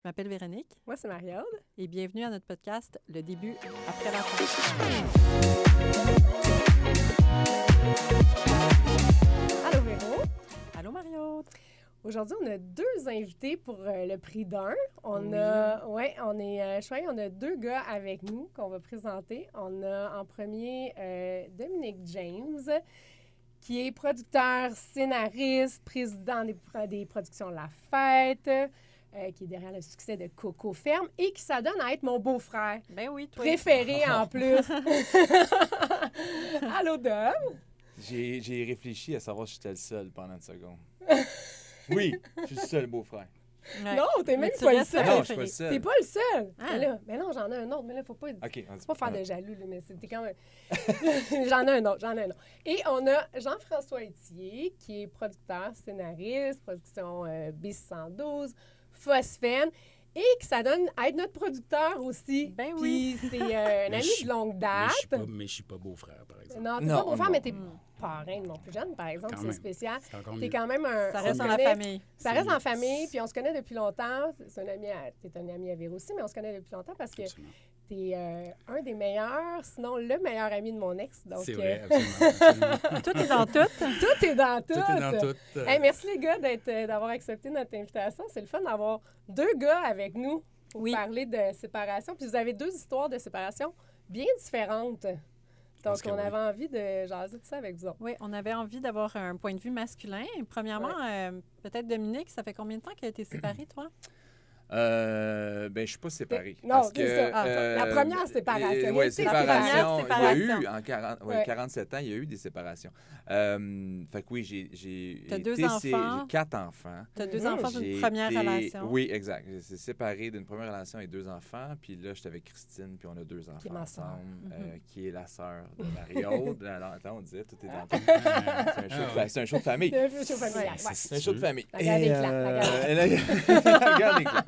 Je m'appelle Véronique. Moi, c'est Marie-Aude. Et bienvenue à notre podcast Le début après la fin. Allô, Véro. Allô, Marie-Aude. Aujourd'hui, on a deux invités pour le prix d'un. On a deux gars avec nous qu'on va présenter. On a en premier Dominique James, qui est producteur, scénariste, président des productions La Fête, qui est derrière le succès de Coco Ferme et qui s'adonne à être mon beau-frère. Ben oui, toi. Préféré en plus. Allô, Dom. J'ai réfléchi à savoir si j'étais le seul pendant une seconde. Oui, je suis le seul beau-frère. Ouais. Non, t'es même Mais tu pas le restes seul. préféré. Non, je suis pas le seul. T'es pas le seul. Ah. Mais non, j'en ai un autre. Mais là, faut pas... OK, on dit Faut pas faire de jaloux, là, mais c'était quand même... j'en ai un autre. Et on a Jean-François Etier, qui est producteur, scénariste, production B612, Phosphène, et qui s'adonne à être notre producteur aussi. Ben oui. Puis c'est un ami de longue date. Mais je suis pas beau-frère, par exemple. Non, t'es Non, pas beau-frère, non. mais t'es parrain de mon plus jeune, par exemple. Quand C'est même. spécial. C'est encore T'es mieux. quand même un... Ça on reste se dans la connaît- famille. Ça reste en famille, puis on se connaît depuis longtemps. C'est un ami t'es un ami à Véro aussi, mais on se connaît depuis longtemps parce que Absolument. t'es un des meilleurs, sinon le meilleur ami de mon ex. Donc, C'est vrai, absolument. Tout est dans tout. tout est dans tout. Tout est dans tout. Hey, merci les gars d'avoir accepté notre invitation. C'est le fun d'avoir deux gars avec nous pour Oui. parler de séparation. Puis vous avez deux histoires de séparation bien différentes. Donc, pense que on oui. avait envie de jaser de ça avec vous autres. Oui, on avait envie d'avoir un point de vue masculin. Premièrement, peut-être Dominique, ça fait combien de temps que tu es séparée, toi? Ben, je suis pas séparé. Non, parce c'est que, ça. Ah, la première séparation. Il y a Oui, été séparation. Il y a séparation. eu, en 40, ouais, Ouais. 47 ans, il y a eu des séparations. Fait que oui, j'ai T'as deux été enfants. J'ai 4 enfants. Tu as deux Mhm. enfants d'une J'ai première été- relation. Oui, exact. J'ai séparé d'une première relation avec 2 enfants. Puis là, j'étais avec Christine, puis on a 2 enfants ma sœur. ensemble, Mhm. qui est la sœur de Marie-Aude. Alors, attends, on disait, tout est dans tout. Ah, C'est un show de famille. C'est un peu chaud familial. Ouais, Ouais. C'est un show de famille. La garde Et, éclat, la la garde éclat.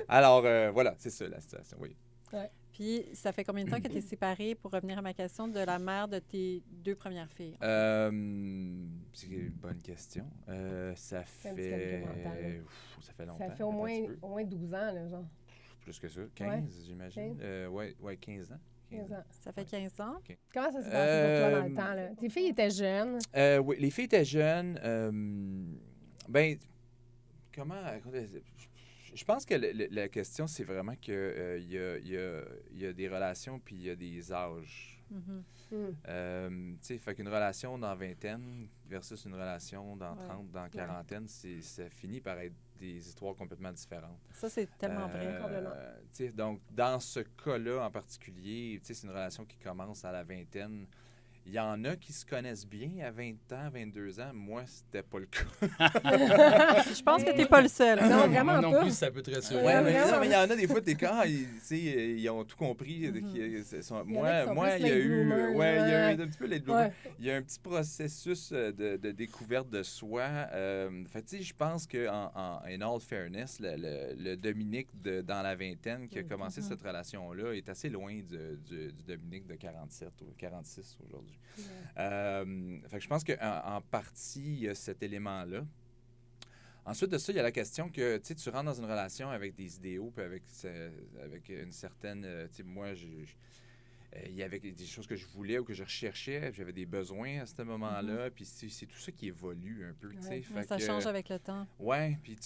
Alors, voilà, c'est ça la situation, oui. Puis, ça fait combien de temps que tu es séparée, pour revenir à ma question, de la mère de tes deux premières filles? C'est une bonne question. Ça un petit fait... calcul mental, là. Ça fait longtemps. Ça fait au attends un petit peu. moins 12 ans, là, genre. Plus que ça. 15, j'imagine. 15. Ouais, 15 ans. 15 ans. Ça fait 15 ans. Comment ça s'est passé pour toi dans le temps, là? Tes filles étaient jeunes. Oui, les filles étaient jeunes. Ben, comment... Je pense que la question, c'est vraiment que il y a des relations puis il y a des âges. Mhm. Hmm. Tu sais, fait qu'une relation dans vingtaine versus une relation dans 30, dans quarantaine, ça finit par être des histoires complètement différentes. Ça, c'est tellement vrai. complètement. Tu sais, donc, dans ce cas-là en particulier, tu sais, c'est une relation qui commence à la vingtaine. Il y en a qui se connaissent bien à 20 ans, 22 ans. Moi, c'était pas le cas. Je pense que tu n'es pas le seul. Non, vraiment Moi non pas. plus, ça peut te rassurer. Ouais, mais vraiment. non, mais il y en a des fois, t'es quand tu sais, ils ont tout compris. Il y en a qui sont Moi, plus il y a late eu, bloomers, ouais, il y a ouais. eu un petit peu late bloomer. Ouais. Il y a un petit processus de découverte de soi. Fait tu sais, je pense que en in all fairness, le Dominique dans la vingtaine qui a commencé cette relation-là est assez loin du Dominique de 47 ou 46 aujourd'hui. Fait que je pense qu'en partie, il y a cet élément-là. Ensuite de ça, il y a la question que tu rentres dans une relation avec des idéaux, puis avec une certaine... moi, il y avait des choses que je voulais ou que je recherchais, puis j'avais des besoins à ce moment-là, puis c'est tout ça qui évolue un peu, tu sais. Ouais. Fait Ça que- change avec le temps. Ouais, puis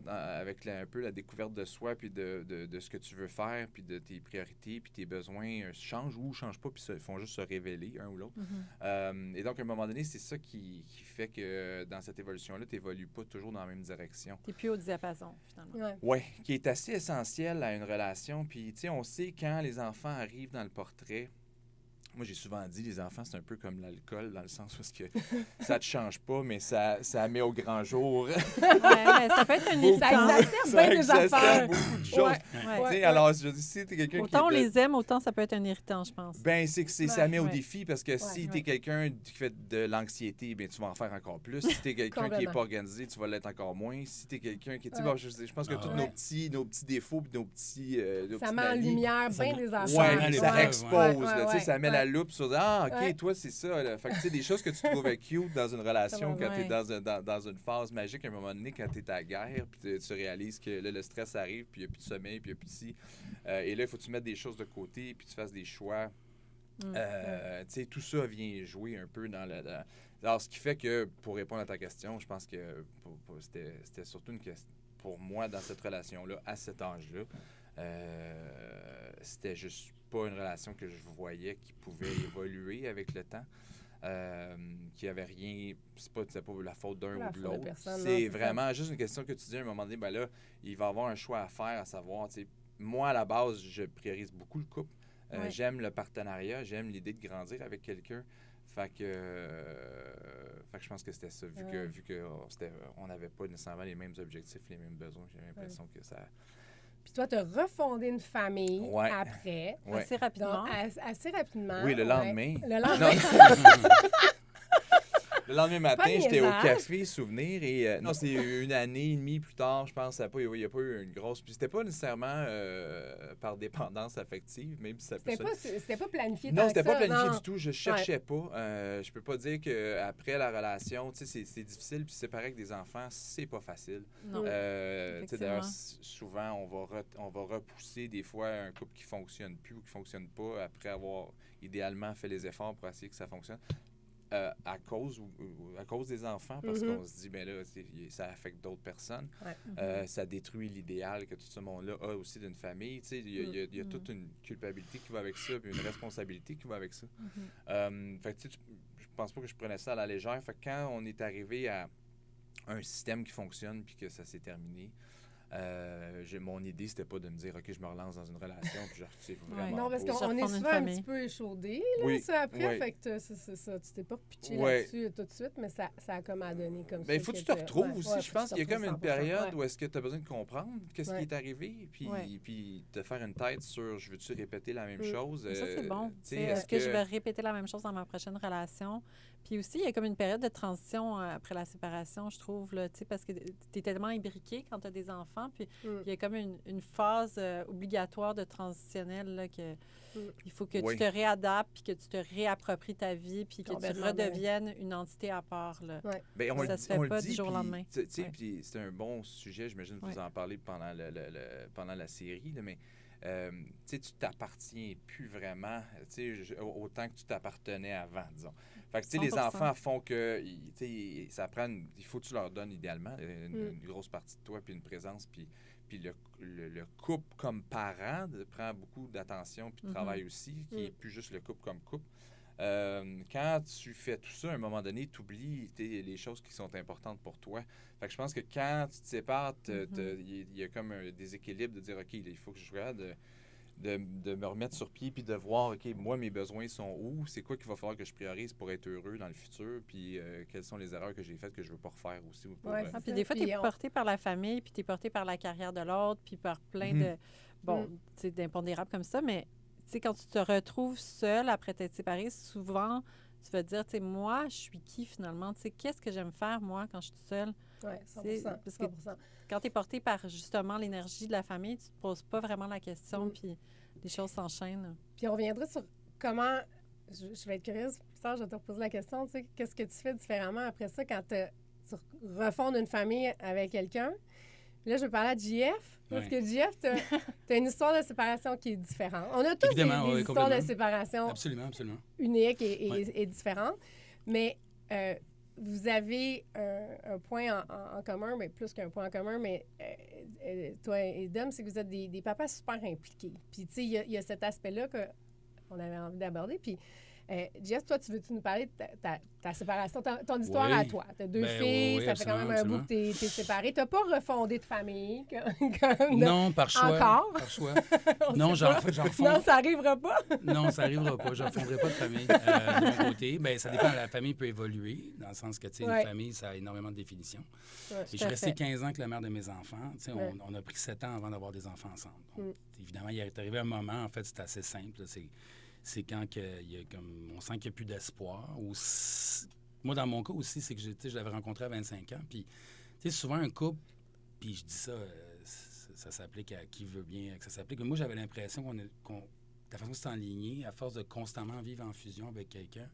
avec un peu la découverte de soi, puis de ce que tu veux faire, puis de tes priorités, puis tes besoins changent ou changent pas, puis ils font juste se révéler, un ou l'autre. Mhm. Et donc, à un moment donné, c'est ça qui fait que dans cette évolution-là, tu n'évolues pas toujours dans la même direction. Tu n'es plus au diapason, finalement. Ouais. Oui, qui est assez essentiel à une relation. Puis, tu sais, on sait quand les enfants arrivent dans le portrait. Moi, j'ai souvent dit, les enfants, c'est un peu comme l'alcool, dans le sens où que ça te change pas, mais ça met au grand jour. Ouais, mais ça peut être un Ça irritant. exacerbe bien des affaires. beaucoup de choses. Ouais. Ouais. Tu sais, Ouais. alors, je dis, si t'es quelqu'un Autant on qui est de- les aime, autant ça peut être un irritant, je pense. Ben, c'est que ça Ouais. met au Ouais. défi parce que si Ouais. t'es quelqu'un qui fait de l'anxiété, ben tu vas en faire encore plus. Si t'es quelqu'un qui est Complètement. pas organisé, tu vas l'être encore moins. Si t'es quelqu'un qui... Tu sais, Ouais. bon, je pense que Ah tous ouais. nos petits défauts puis nos petits Ça petits met en malus, lumière Ça bien met- des Ouais, affaires. les ça preuves, expose, ouais. là, tu sais, Ouais, ça met ouais. la loupe sur « OK, Ouais. toi, c'est ça. » Là. Fait que, tu sais, des choses que tu trouvais cute dans une relation Ouais. quand tu es dans une phase magique, à un moment donné, quand tu es à la guerre, puis tu réalises que là, le stress arrive, puis il n'y a plus de sommeil, puis il n'y a plus de ci. Et là, il faut que tu mettes des choses de côté, puis tu fasses des choix. Tu sais, tout ça vient jouer un peu dans le... Alors, ce qui fait que, pour répondre à ta question, je pense que c'était surtout une question, pour moi, dans cette relation-là, à cet âge-là, c'était juste pas une relation que je voyais qui pouvait évoluer avec le temps. Qui avait rien... C'était pas la faute d'un ou de l'autre. C'est vraiment juste une question que tu dis à un moment donné, ben là, il va y avoir un choix à faire, à savoir, tu sais, moi, à la base, je priorise beaucoup le couple. J'aime le partenariat, j'aime l'idée de grandir avec quelqu'un. Fait que je pense que c'était ça, vu que on n'avait pas nécessairement les mêmes objectifs, les mêmes besoins. J'ai l'impression que ça... Puis toi, tu as refondé une famille après. Ouais. Assez rapidement. Donc, assez rapidement. Oui, le lendemain. Le lendemain. Le lendemain matin, Pas j'étais au niaisage. café Souvenir et non, c'est une année et demie plus tard, je pense, il n'y a pas eu une grosse... Puis c'était pas nécessairement par dépendance affective, même si ça peut... C'était pas planifié Non, tant c'était que pas ça, planifié non. du tout. Je cherchais pas. Je peux pas dire qu'après la relation, tu sais, c'est difficile. Puis c'est pareil que des enfants, c'est pas facile. Non. Tu sais, Effectivement. d'ailleurs, souvent, on va repousser des fois un couple qui fonctionne plus ou qui fonctionne pas après avoir idéalement fait les efforts pour essayer que ça fonctionne. À cause des enfants, parce qu'on se dit, ben là, ça affecte d'autres personnes. Ouais. Ça détruit l'idéal que tout ce monde-là a aussi d'une famille. Tu sais, il y a toute une culpabilité qui va avec ça, puis une responsabilité qui va avec ça. Fait que, tu sais, je pense pas que je prenais ça à la légère. Fait que quand on est arrivé à un système qui fonctionne, puis que ça s'est terminé, mon idée, c'était pas de me dire, OK, je me relance dans une relation, puis c'est vraiment Non, parce beau. qu'on est Refondre une souvent un famille. petit peu échaudé, là, Oui, ça, après. oui. Fait que c'est ça. Tu t'es pas pitché Ouais. là-dessus tout de suite, mais ça a comme à donner comme ça. Ben, il faut que tu te retrouves aussi. Je pense qu'il y a comme une 100%, période ouais. où est-ce que tu as besoin de comprendre qu'est-ce qui Ouais. est arrivé, puis de faire une tête sur je veux-tu répéter la même chose. Mais ça, c'est bon. Tu sais, Est-ce que je vais répéter la même chose dans ma prochaine relation? Puis aussi, il y a comme une période de transition après la séparation, je trouve, là, tu sais, parce que tu es tellement imbriqué quand tu as des enfants, puis il y a comme une phase obligatoire de transitionnelle, là, que il faut que tu te réadaptes, puis que tu te réappropries ta vie, puis que tu Complètement, redeviennes une entité à part, là. Ouais. Ben, Ça se fait pas du jour au lendemain. Tu sais, Ouais. puis c'est un bon sujet, j'imagine que vous en parlez pendant la série, là, mais tu sais, tu t'appartiens plus vraiment, tu sais, autant que tu t'appartenais avant, disons. Fait que, tu sais, les 100%. enfants font que, tu sais, ça prend, il faut que tu leur donnes idéalement une grosse partie de toi, puis une présence, puis le couple comme parent prend beaucoup d'attention, puis de travail aussi, qui n'est plus juste le couple comme couple. Quand tu fais tout ça, à un moment donné, tu oublies les choses qui sont importantes pour toi. Fait que je pense que quand tu te sépares, il y a comme un déséquilibre de dire, OK, il faut que je regarde de me remettre sur pied puis de voir, OK, moi, mes besoins sont où? C'est quoi qu'il va falloir que je priorise pour être heureux dans le futur? Puis quelles sont les erreurs que j'ai faites que je ne veux pas refaire aussi? Pour, Ouais, Puis des fois, tu es porté par la famille, puis tu es porté par la carrière de l'autre, puis par plein de, tu sais, d'impondérables comme ça. Mais, tu sais, quand tu te retrouves seul après t'être séparé, souvent, tu vas te dire, tu sais, moi, je suis qui finalement? Tu sais, qu'est-ce que j'aime faire, moi, quand je suis toute seule? Oui, 100%. Parce que 100%. quand tu es porté par, justement, l'énergie de la famille, tu te poses pas vraiment la question, puis les choses s'enchaînent. Puis on reviendra sur comment... Je vais être curieuse, plus tard, je vais te reposer la question, tu sais, qu'est-ce que tu fais différemment après ça quand tu refondes une famille avec quelqu'un? Là, je vais parler à JF, parce que JF, tu as une histoire de séparation qui est différente. On a tous des histoires de séparation absolument uniques et différentes, mais vous avez un point en commun, mais plus qu'un point en commun, mais toi et Dom, c'est que vous êtes des papas super impliqués. Puis, tu sais, il y a cet aspect-là qu'on avait envie d'aborder. Puis, Jess, toi, veux-tu nous parler de ta séparation, ton histoire à toi? Tu as deux filles, ça fait quand même un bout que tu es séparé. Tu n'as pas refondé de famille non, par choix. Encore? Par choix. Non, j'en refonds. Non, ça n'arrivera pas. Non, ça n'arrivera pas. Je ne refondrai pas de famille de mon côté. Bien, ça dépend. La famille peut évoluer, dans le sens que, tu sais, une famille, ça a énormément de définitions. Et je suis resté 15 ans avec la mère de mes enfants. Tu sais, on a pris 7 ans avant d'avoir des enfants ensemble. Donc, évidemment, il est arrivé un moment, en fait, c'est assez simple. C'est quand on sent qu'il n'y a plus d'espoir. Moi, dans mon cas aussi, c'est que je l'avais rencontré à 25 ans. Puis, tu sais, souvent un couple, puis je dis ça, ça s'applique à qui veut bien que ça s'applique. Mais moi, j'avais l'impression la façon que c'est enligné, à force de constamment vivre en fusion avec quelqu'un,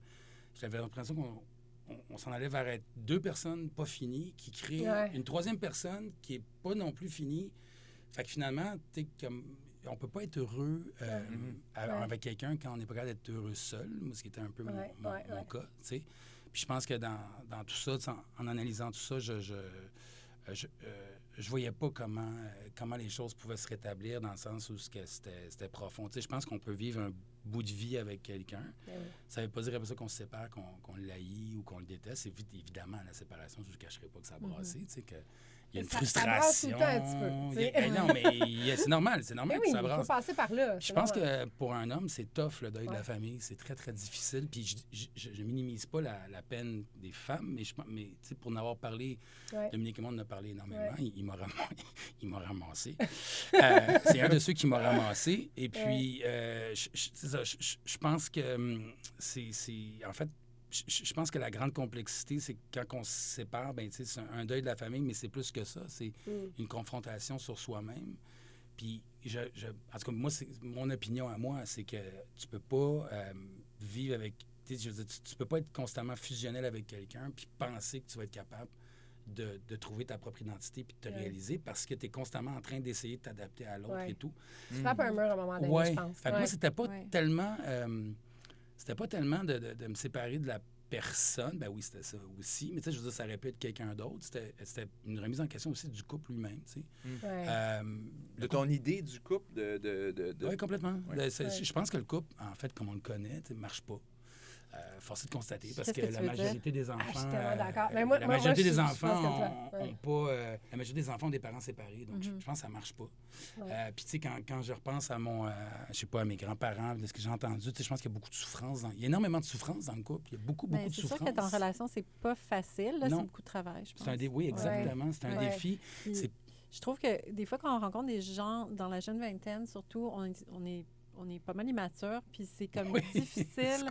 j'avais l'impression qu'on s'en allait vers être deux personnes pas finies qui créent une troisième personne qui est pas non plus finie. Fait que finalement, on peut pas être heureux avec quelqu'un quand on n'est pas capable d'être heureux seul, moi, ce qui était un peu mon cas, tu sais. Puis je pense que dans tout ça, en analysant tout ça, je voyais pas comment les choses pouvaient se rétablir dans le sens où c'était profond. Tu sais, je pense qu'on peut vivre un bout de vie avec quelqu'un. Ça veut pas dire après ça qu'on se sépare, qu'on l'haït ou qu'on le déteste. Évidemment, la séparation, je ne cacherai pas que ça a brassé, tu sais, il y a une frustration. Ça brasse tout le temps un petit peu. Non, mais c'est normal que ça brasse. Il faut passer par là. Je pense que pour un homme, c'est tough, le deuil de la famille. C'est très, très difficile. Puis je minimise pas la peine des femmes, mais pour en avoir parlé, Dominique et moi, on en a parlé énormément. Il m'a ramassé. C'est un de ceux qui m'a ramassé. Et puis, je pense que en fait, je pense que la grande complexité, c'est que quand on se sépare, c'est un deuil de la famille, mais c'est plus que ça. C'est une confrontation sur soi-même. Puis, en tout cas, moi, mon opinion à moi, c'est que tu peux pas vivre avec... Je veux dire, tu peux pas être constamment fusionnel avec quelqu'un puis penser que tu vas être capable de trouver ta propre identité puis de te réaliser parce que tu es constamment en train d'essayer de t'adapter à l'autre et tout. Tu frappes un mur à un moment donné, je pense. Fait que moi, c'était pas tellement... C'était pas tellement de me séparer de la personne. Ben oui, c'était ça aussi. Mais tu sais, je veux dire, ça aurait pu être quelqu'un d'autre. C'était une remise en question aussi du couple lui-même, tu sais. De ton idée du couple? Oui, complètement. Ouais. Je pense que le couple, en fait, comme on le connaît, ne marche pas. Force est de constater, parce que la majorité des enfants... je suis tellement d'accord. Mais la majorité des enfants ont pas... la majorité des enfants ont des parents séparés, donc je pense que ça ne marche pas. Puis tu sais, quand je repense à je sais pas, à mes grands-parents, de ce que j'ai entendu, tu sais, je pense qu'il y a beaucoup de souffrance. Il y a énormément de souffrance dans le couple. Il y a beaucoup de souffrance. C'est sûr qu'être en relation, c'est pas facile. C'est beaucoup de travail, je pense. Oui, exactement. C'est un défi. Je trouve que des fois, quand on rencontre des gens dans la jeune vingtaine, surtout, on est pas mal immature, puis c'est comme difficile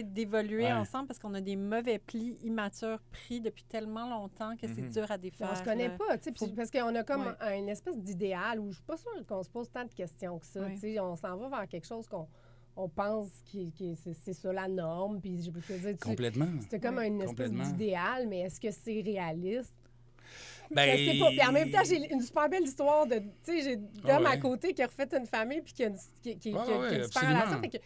d'évoluer ensemble parce qu'on a des mauvais plis immatures pris depuis tellement longtemps que c'est dur à défaire. On se connaît pas, tu sais, parce qu'on a comme une espèce d'idéal où je suis pas sûre qu'on se pose tant de questions que ça. Tu sais, on s'en va vers quelque chose qu'on pense que c'est ça la norme, puis je peux dire... Complètement. C'est comme une espèce d'idéal, mais est-ce que c'est réaliste? Ben... Je sais pas. Puis en même temps, j'ai une super belle histoire de... Tu sais, j'ai d'homme à côté qui a refait une famille puis qui a une super relation. Fait que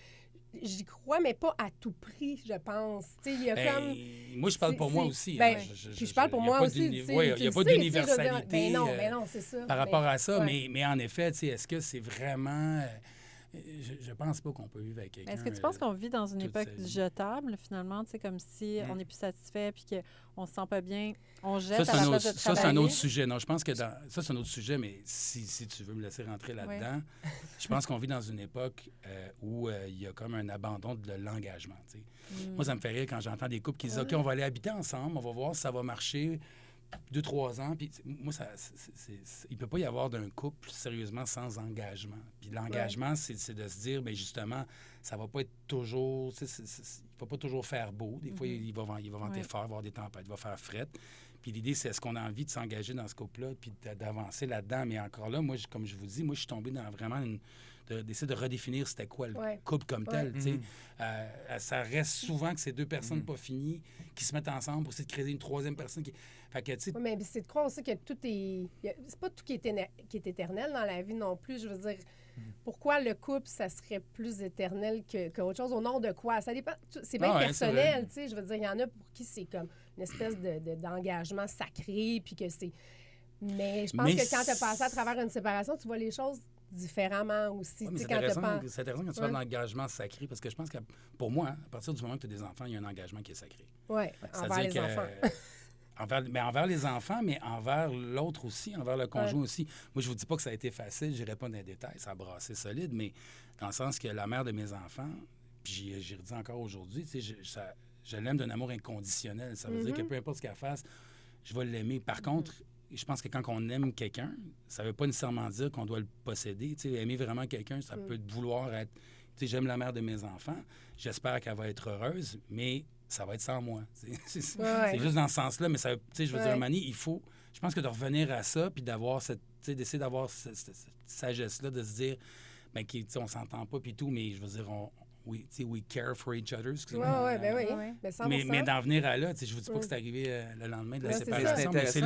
j'y crois, mais pas à tout prix, je pense. Tu sais, il y a comme... Moi, je parle pour moi aussi. Puis je parle pour moi aussi. Oui, il n'y a pas d'universalité non, c'est ça. Par rapport à ça. Mais en effet, tu sais, est-ce que c'est vraiment... Je pense pas qu'on peut vivre avec quelqu'un. Est-ce que tu penses qu'on vit dans une époque jetable, finalement, tu sais, comme si on n'est plus satisfait puis qu'on se sent pas bien, on jette à la place de travailler? Ça, c'est un autre sujet. Non, je pense que ça, c'est un autre sujet, mais si tu veux me laisser rentrer là-dedans, je pense qu'on vit dans une époque où il y a comme un abandon de l'engagement, tu sais. Moi, ça me fait rire quand j'entends des couples qui disent « OK, on va aller habiter ensemble, on va voir si ça va marcher. » 2-3 ans, puis moi, il peut pas y avoir d'un couple sérieusement sans engagement. Puis l'engagement, c'est de se dire, bien justement, ça va pas être toujours, il va pas toujours faire beau. Des fois, il va venter fort, il va y avoir des tempêtes, il va faire fret. Puis l'idée, c'est est-ce qu'on a envie de s'engager dans ce couple-là, puis d'avancer là-dedans. Mais encore là, moi, comme je vous dis, moi, je suis tombé dans vraiment d'essayer de redéfinir c'était quoi le couple comme tel. Ça reste souvent que c'est deux personnes pas finies qui se mettent ensemble pour essayer de créer une troisième personne qui... Fait que, mais c'est de croire aussi que tout est... C'est pas tout qui est éternel dans la vie non plus. Je veux dire, pourquoi le couple, ça serait plus éternel qu'autre chose? Au nom de quoi? Ça dépend... C'est bien personnel, tu sais. Je veux dire, il y en a pour qui c'est comme une espèce d'engagement sacré, puis que c'est... Mais je pense que quand tu as passé à travers une séparation, tu vois les choses différemment aussi. Ouais, c'est intéressant quand tu parles d'engagement sacré, parce que je pense que pour moi, à partir du moment que tu as des enfants, il y a un engagement qui est sacré. Oui, envers les enfants. Envers les enfants, mais envers l'autre aussi, envers le conjoint aussi. Moi, je vous dis pas que ça a été facile, je n'irai pas dans les détails, ça a brassé solide, mais dans le sens que la mère de mes enfants, puis j'y redis encore aujourd'hui, tu sais, je l'aime d'un amour inconditionnel. Ça veut dire que peu importe ce qu'elle fasse, je vais l'aimer. Par contre, je pense que quand on aime quelqu'un, ça ne veut pas nécessairement dire qu'on doit le posséder. Tu sais, aimer vraiment quelqu'un, ça peut vouloir être... Tu sais, j'aime la mère de mes enfants, j'espère qu'elle va être heureuse, mais ça va être sans moi. C'est juste dans ce sens-là, mais ça, tu sais, je veux dire, Mani, il faut... Je pense que de revenir à ça, puis d'avoir d'essayer d'avoir cette sagesse-là, de se dire, ben, on s'entend pas, puis tout, mais je veux dire, we care for each other, excusez-moi. Oui, ben oui. Ben 100%. Mais d'en venir à là, je vous dis pas que c'est arrivé le lendemain de la séparation, mais c'est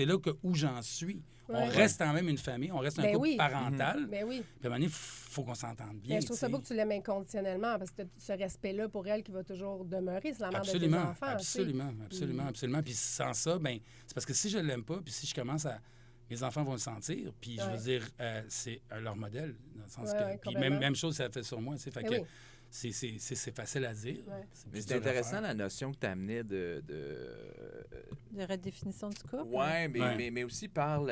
là que où j'en suis. On reste quand même une famille, on reste un couple parental. Ben oui. Puis à un moment donné, il faut qu'on s'entende bien. Mais je trouve ça beau que tu l'aimes inconditionnellement, parce que ce respect-là pour elle qui va toujours demeurer, c'est la mère de tes enfants. Absolument. Puis sans ça, ben c'est parce que si je l'aime pas, puis si je commence à... Mes enfants vont le sentir, puis je veux dire, c'est leur modèle, dans le sens que... Puis même chose, ça fait sur moi, fait que c'est facile à dire. Mais c'est intéressant la notion que tu amenais de redéfinition du couple. Oui, mais aussi par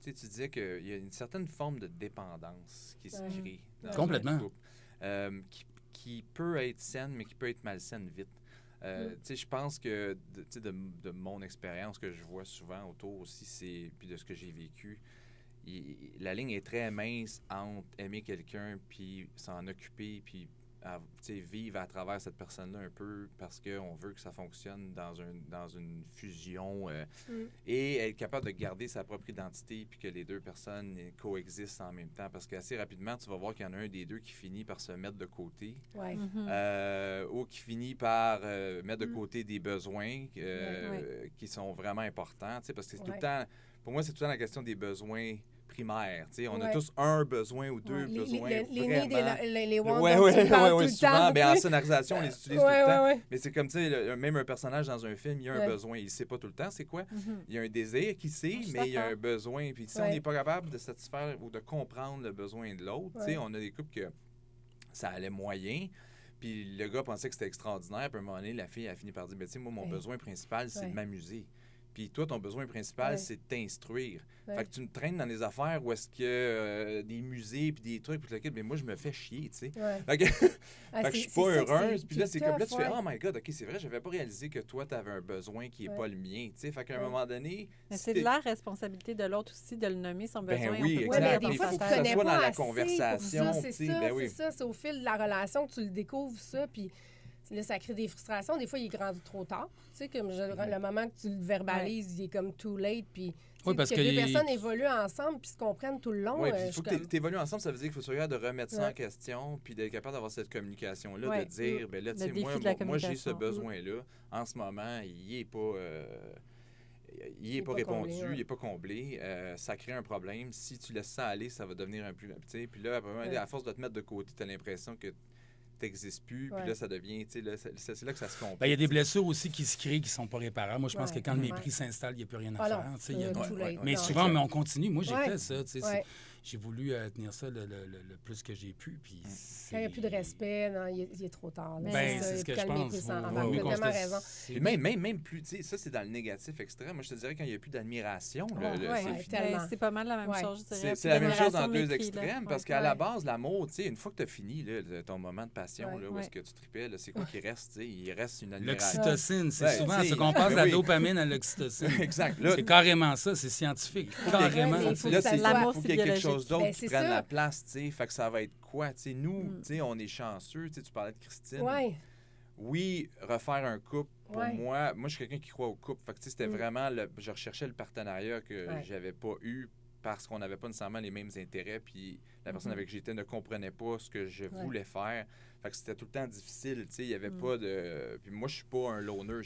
tu disais qu'il y a une certaine forme de dépendance qui se crée dans complètement. un couple, qui peut être saine, mais qui peut être malsaine vite. Je pense que de mon expérience que je vois souvent autour aussi, puis de ce que j'ai vécu, la ligne est très mince entre aimer quelqu'un puis s'en occuper puis vivre à travers cette personne-là un peu parce qu'on veut que ça fonctionne dans une fusion et être capable de garder sa propre identité puis que les deux personnes coexistent en même temps parce qu'assez rapidement, tu vas voir qu'il y en a un des deux qui finit par se mettre de côté ou qui finit par mettre de côté des besoins qui sont vraiment importants parce que c'est tout le temps, pour moi, c'est tout le temps la question des besoins primaire. On a tous un besoin ou deux besoins. Les wants dont tu parles tout le souvent, temps. En scénarisation, on les utilise tout le temps. Mais c'est comme, même un personnage dans un film, il y a un besoin. Il ne sait pas tout le temps c'est quoi. Il y a un désir qui sait, mais il y a un besoin. Puis si on n'est pas capable de satisfaire ou de comprendre le besoin de l'autre, on a des couples que ça allait moyen. Puis le gars pensait que c'était extraordinaire. Puis à un moment donné, la fille a fini par dire, moi, mon besoin principal, c'est de m'amuser. Puis toi, ton besoin principal, c'est de t'instruire. Fait que tu me traînes dans des affaires où est-ce que des musées puis des trucs, puis mais moi, je me fais chier, tu sais. Fait que je suis pas heureuse. Puis là, c'est comme là, tu fais « Oh my God, OK, c'est vrai, j'avais pas réalisé que toi, tu avais un besoin qui est pas le mien. » Tu sais, fait qu'à un moment donné... Mais c'est de la responsabilité de l'autre aussi de le nommer, son besoin. Ben oui, exact. Il faut que ça soit dans la conversation. C'est ça. C'est au fil de la relation que tu le découvres, ça, puis... Là, ça crée des frustrations. Des fois, il est grandi trop tard. Tu sais, comme le moment que tu le verbalises, il est comme too late. Puis, parce que deux personnes évoluent ensemble puis se comprennent tout le long. Oui, puis il faut que tu évolues ensemble. Ça veut dire qu'il faut se regarder de remettre ça en question puis d'être capable d'avoir cette communication-là, de dire, ben là, tu sais, moi, j'ai ce besoin-là. En ce moment, il n'est pas... il n'est pas répondu, il n'est pas comblé. Ça crée un problème. Si tu laisses ça aller, ça va devenir un plus... Puis là, à force de te mettre de côté, tu as l'impression que n'existe plus, puis là, ça devient, tu sais, c'est là que ça se complique. Il y a des blessures aussi qui se créent, qui ne sont pas réparables. Moi, je pense que quand le mépris s'installe, il n'y a plus rien à faire. Mais souvent, on continue. Moi, j'ai fait ça, tu sais. J'ai voulu tenir ça le plus que j'ai pu, puis quand il n'y a plus de respect, non, il est trop tard. C'est ce que je pense. Tu as tellement raison. Puis même plus, tu sais, ça, c'est dans le négatif extrême. Moi, je te dirais quand il n'y a plus d'admiration, c'est pas mal la même chose, je dirais. C'est la même chose dans deux extrêmes, parce qu'à la base, l'amour, tu sais, une fois que tu as fini ton moment de passion, où est-ce que tu tripais, c'est quoi qui reste? Il reste une admiration. L'oxytocine, c'est souvent ce qu'on passe de la dopamine à l'oxytocine. Exact. C'est carrément ça, c'est scientifique. Carrément. Là, il faut qu'il y ait quelque chose d'autre qui prenne la place, tu sais. Fait que ça va être quoi? Tu sais, nous, tu sais, on est chanceux. Tu parlais de Christine. Oui, refaire un couple, pour moi, je suis quelqu'un qui croit au couple. Fait que, c'était vraiment, je recherchais le partenariat que j'avais pas eu parce qu'on n'avait pas nécessairement les mêmes intérêts, puis la personne avec qui j'étais ne comprenait pas ce que je voulais faire. Fait que c'était tout le temps difficile, tu sais, il y avait pas de... Puis moi, je suis pas un loner,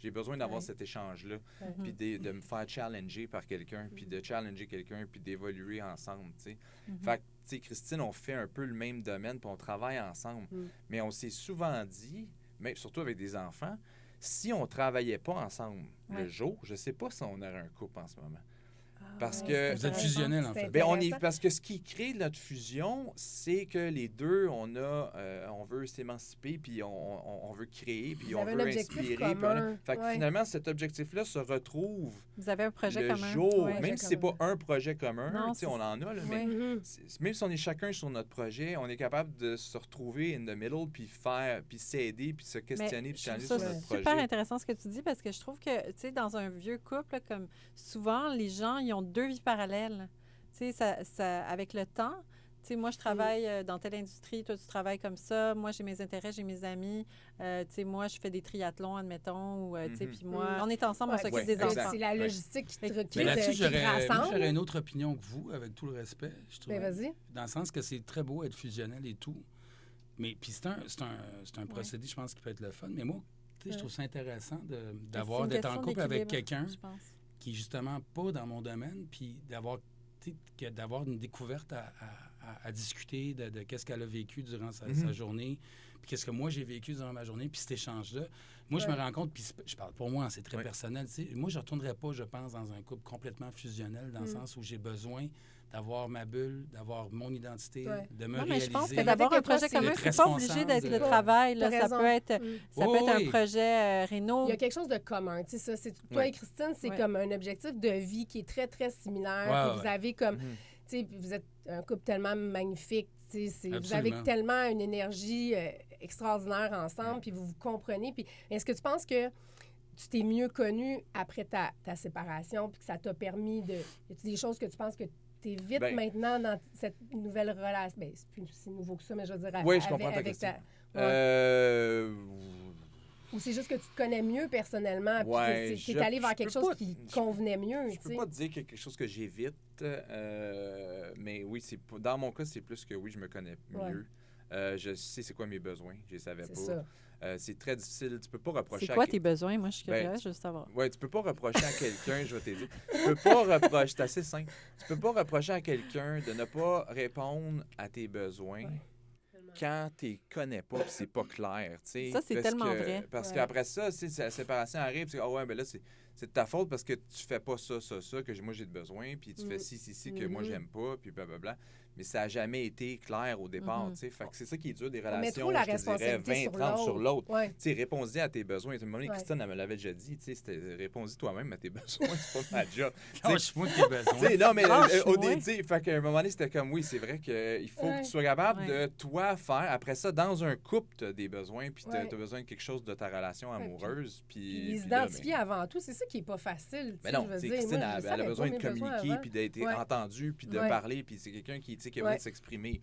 j'ai besoin d'avoir cet échange-là, puis de me faire challenger par quelqu'un, puis de challenger quelqu'un, puis d'évoluer ensemble, tu sais. Fait que, tu sais, Christine, on fait un peu le même domaine, puis on travaille ensemble. Mais on s'est souvent dit, même surtout avec des enfants, si on travaillait pas ensemble le jour, je sais pas si on aurait un couple en ce moment. Parce que vous êtes fusionnels, en fait. Parce que ce qui crée notre fusion, c'est que les deux, on veut s'émanciper, puis on veut créer, puis on veut inspirer. Fait que finalement, cet objectif-là se retrouve vous avez un projet le commun. jour, même si c'est pas un projet commun, on en a, là, mais même si on est chacun sur notre projet, on est capable de se retrouver in the middle, puis s'aider, puis se questionner, puis changer sur notre projet. C'est super intéressant ce que tu dis, parce que je trouve que, tu sais, dans un vieux couple, comme souvent, les gens, ils ont deux vies parallèles. Tu sais, avec le temps, sais, moi, je travaille dans telle industrie, toi, tu travailles comme ça, moi, j'ai mes intérêts, j'ai mes amis, tu sais, moi, je fais des triathlons, admettons, ou, tu sais, puis moi, on est ensemble, on s'occupe des enfants. C'est la logistique qui te Mais là-dessus, j'aurais rassemble. une autre opinion que vous, avec tout le respect, je trouve. Vas-y. Dans le sens que c'est très beau être fusionnel et tout, mais puis c'est un procédé, je pense, qui peut être le fun, mais moi, tu sais, je trouve ça intéressant d'être en couple avec quelqu'un qui est justement pas dans mon domaine, puis d'avoir une découverte à discuter de qu'est-ce qu'elle a vécu durant sa journée, puis qu'est-ce que moi j'ai vécu durant ma journée, puis cet échange-là. Moi, je me rends compte, puis je parle pour moi, c'est très personnel. Tu sais, moi, je ne retournerais pas, je pense, dans un couple complètement fusionnel, dans le sens où j'ai besoin d'avoir ma bulle, d'avoir mon identité, de me réaliser. Mais je pense que d'avoir un projet commun, c'est pas obligé d'être le travail. Là, ça peut être un projet réno. Il y a quelque chose de commun. Tu sais, ça, toi et Christine, c'est comme un objectif de vie qui est très, très similaire. Vous avez comme... Tu sais, vous êtes un couple tellement magnifique. Vous avez tellement une énergie extraordinaire ensemble, puis vous vous comprenez. Puis est-ce que tu penses que tu t'es mieux connu après ta séparation, puis que ça t'a permis de... Y a-t-il des choses que tu penses que tu es vite maintenant dans cette nouvelle relation? Bien, c'est plus si nouveau que ça, mais je veux dire... Oui, je comprends ta question. Ou c'est juste que tu te connais mieux personnellement, puis tu es allé vers quelque chose qui convenait mieux. Je peux pas te dire quelque chose que j'évite, mais oui, dans mon cas, c'est plus que oui, je me connais mieux. Je sais c'est quoi mes besoins, je les savais pas. C'est très difficile. Tu peux pas reprocher C'est quoi tes besoins? Moi, je suis curieuse, je veux savoir. Oui, tu peux pas reprocher à quelqu'un, je vais t'aider. Tu peux pas reprocher, c'est assez simple. Tu peux pas reprocher à quelqu'un de ne pas répondre à tes besoins quand tu les connais pas et c'est pas clair. T'sais, ça, c'est tellement vrai. Parce qu'après ça, la séparation arrive, c'est ben là, c'est de ta faute parce que tu fais pas ça, que moi j'ai besoin, puis tu fais ci, que moi j'aime pas, puis blablabla. Mais ça n'a jamais été clair au départ, tu sais. Fait que c'est ça qui est dur des relations, la je te dirais, 20-30 sur l'autre. Tu sais, réponds-y à tes besoins. À un moment donné, Christine, elle me l'avait déjà dit, tu sais, réponds-y toi-même à tes besoins, c'est pas ma job. Lâche-moi tes besoins. Non, mais tu sais, fait qu'à un moment donné, c'était comme, oui, c'est vrai qu'il faut que tu sois capable de, toi, faire. Après ça, dans un couple, tu as des besoins, puis tu as besoin de quelque chose de ta relation amoureuse. Puis les identifier avant tout, c'est ça qui est pas facile. Mais non, Christine, elle a besoin de communiquer, puis d'être entendue, puis de parler, puis c'est quelqu'un qui a besoin de s'exprimer.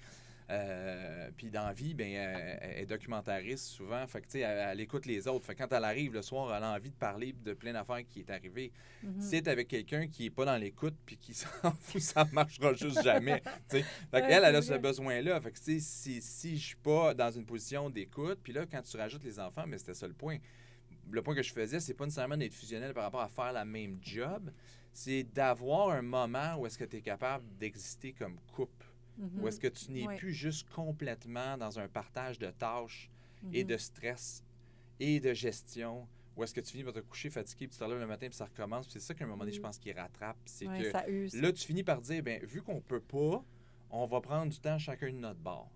Puis dans la vie, elle est documentariste souvent. Fait que, tu sais, elle écoute les autres. Fait que quand elle arrive le soir, elle a envie de parler de plein d'affaires qui est arrivé. Si elle est avec quelqu'un qui n'est pas dans l'écoute puis qui s'en fout, ça ne marchera juste jamais. Fait qu'elle, elle a ce besoin-là. Fait que, tu sais, si je suis pas dans une position d'écoute, puis là, quand tu rajoutes les enfants, mais c'était ça le point. Le point que je faisais, c'est pas nécessairement d'être fusionnel par rapport à faire la même job. C'est d'avoir un moment où est-ce que tu es capable d'exister comme couple. Ou est-ce que tu n'es plus juste complètement dans un partage de tâches et de stress et de gestion, ou est-ce que tu finis par te coucher fatigué, puis tu te relèves le matin, puis ça recommence. Puis c'est ça qu'à un moment donné, je pense qu'il rattrape. C'est que ça use. Là, tu finis par dire, vu qu'on peut pas, on va prendre du temps chacun de notre bord.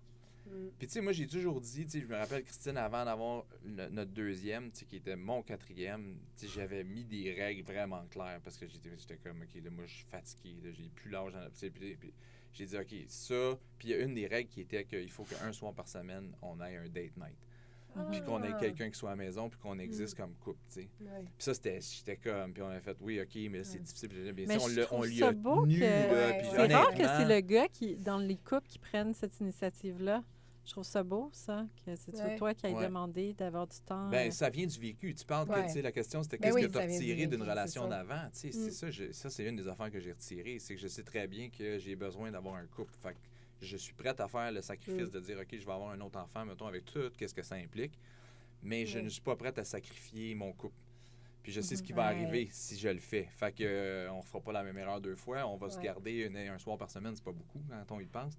Puis tu sais, moi, j'ai toujours dit, je me rappelle, Christine, avant d'avoir notre deuxième, qui était mon quatrième, j'avais mis des règles vraiment claires, parce que j'étais comme, OK, là, moi, je suis fatigué, là, j'ai plus l'âge. Puis j'ai dit, OK, ça. Puis il y a une des règles qui était qu'il faut qu'un soir par semaine, on ait un date night. Puis qu'on ait quelqu'un qui soit à la maison, puis qu'on existe comme couple, tu sais. Puis ça, j'étais comme, puis on a fait, oui, OK, mais là, c'est difficile. Bien sûr, on lui a tenu, là. C'est rare que c'est le gars dans les couples qui prennent cette initiative-là. Je trouve ça beau, ça, que c'est toi qui as demandé d'avoir du temps. Bien, ça vient du vécu. Tu parles que, tu sais, la question, c'était qu'est-ce que tu as retiré d'une relation d'avant. Tu sais, c'est ça, c'est une des affaires que j'ai retirées. C'est que je sais très bien que j'ai besoin d'avoir un couple. Fait que je suis prête à faire le sacrifice de dire, OK, je vais avoir un autre enfant, mettons, avec tout, qu'est-ce que ça implique. Mais je ne suis pas prête à sacrifier mon couple. Puis je sais ce qui va arriver si je le fais. Fait que on fera pas la même erreur deux fois. On va se garder un soir par semaine, c'est pas beaucoup quand on y pense.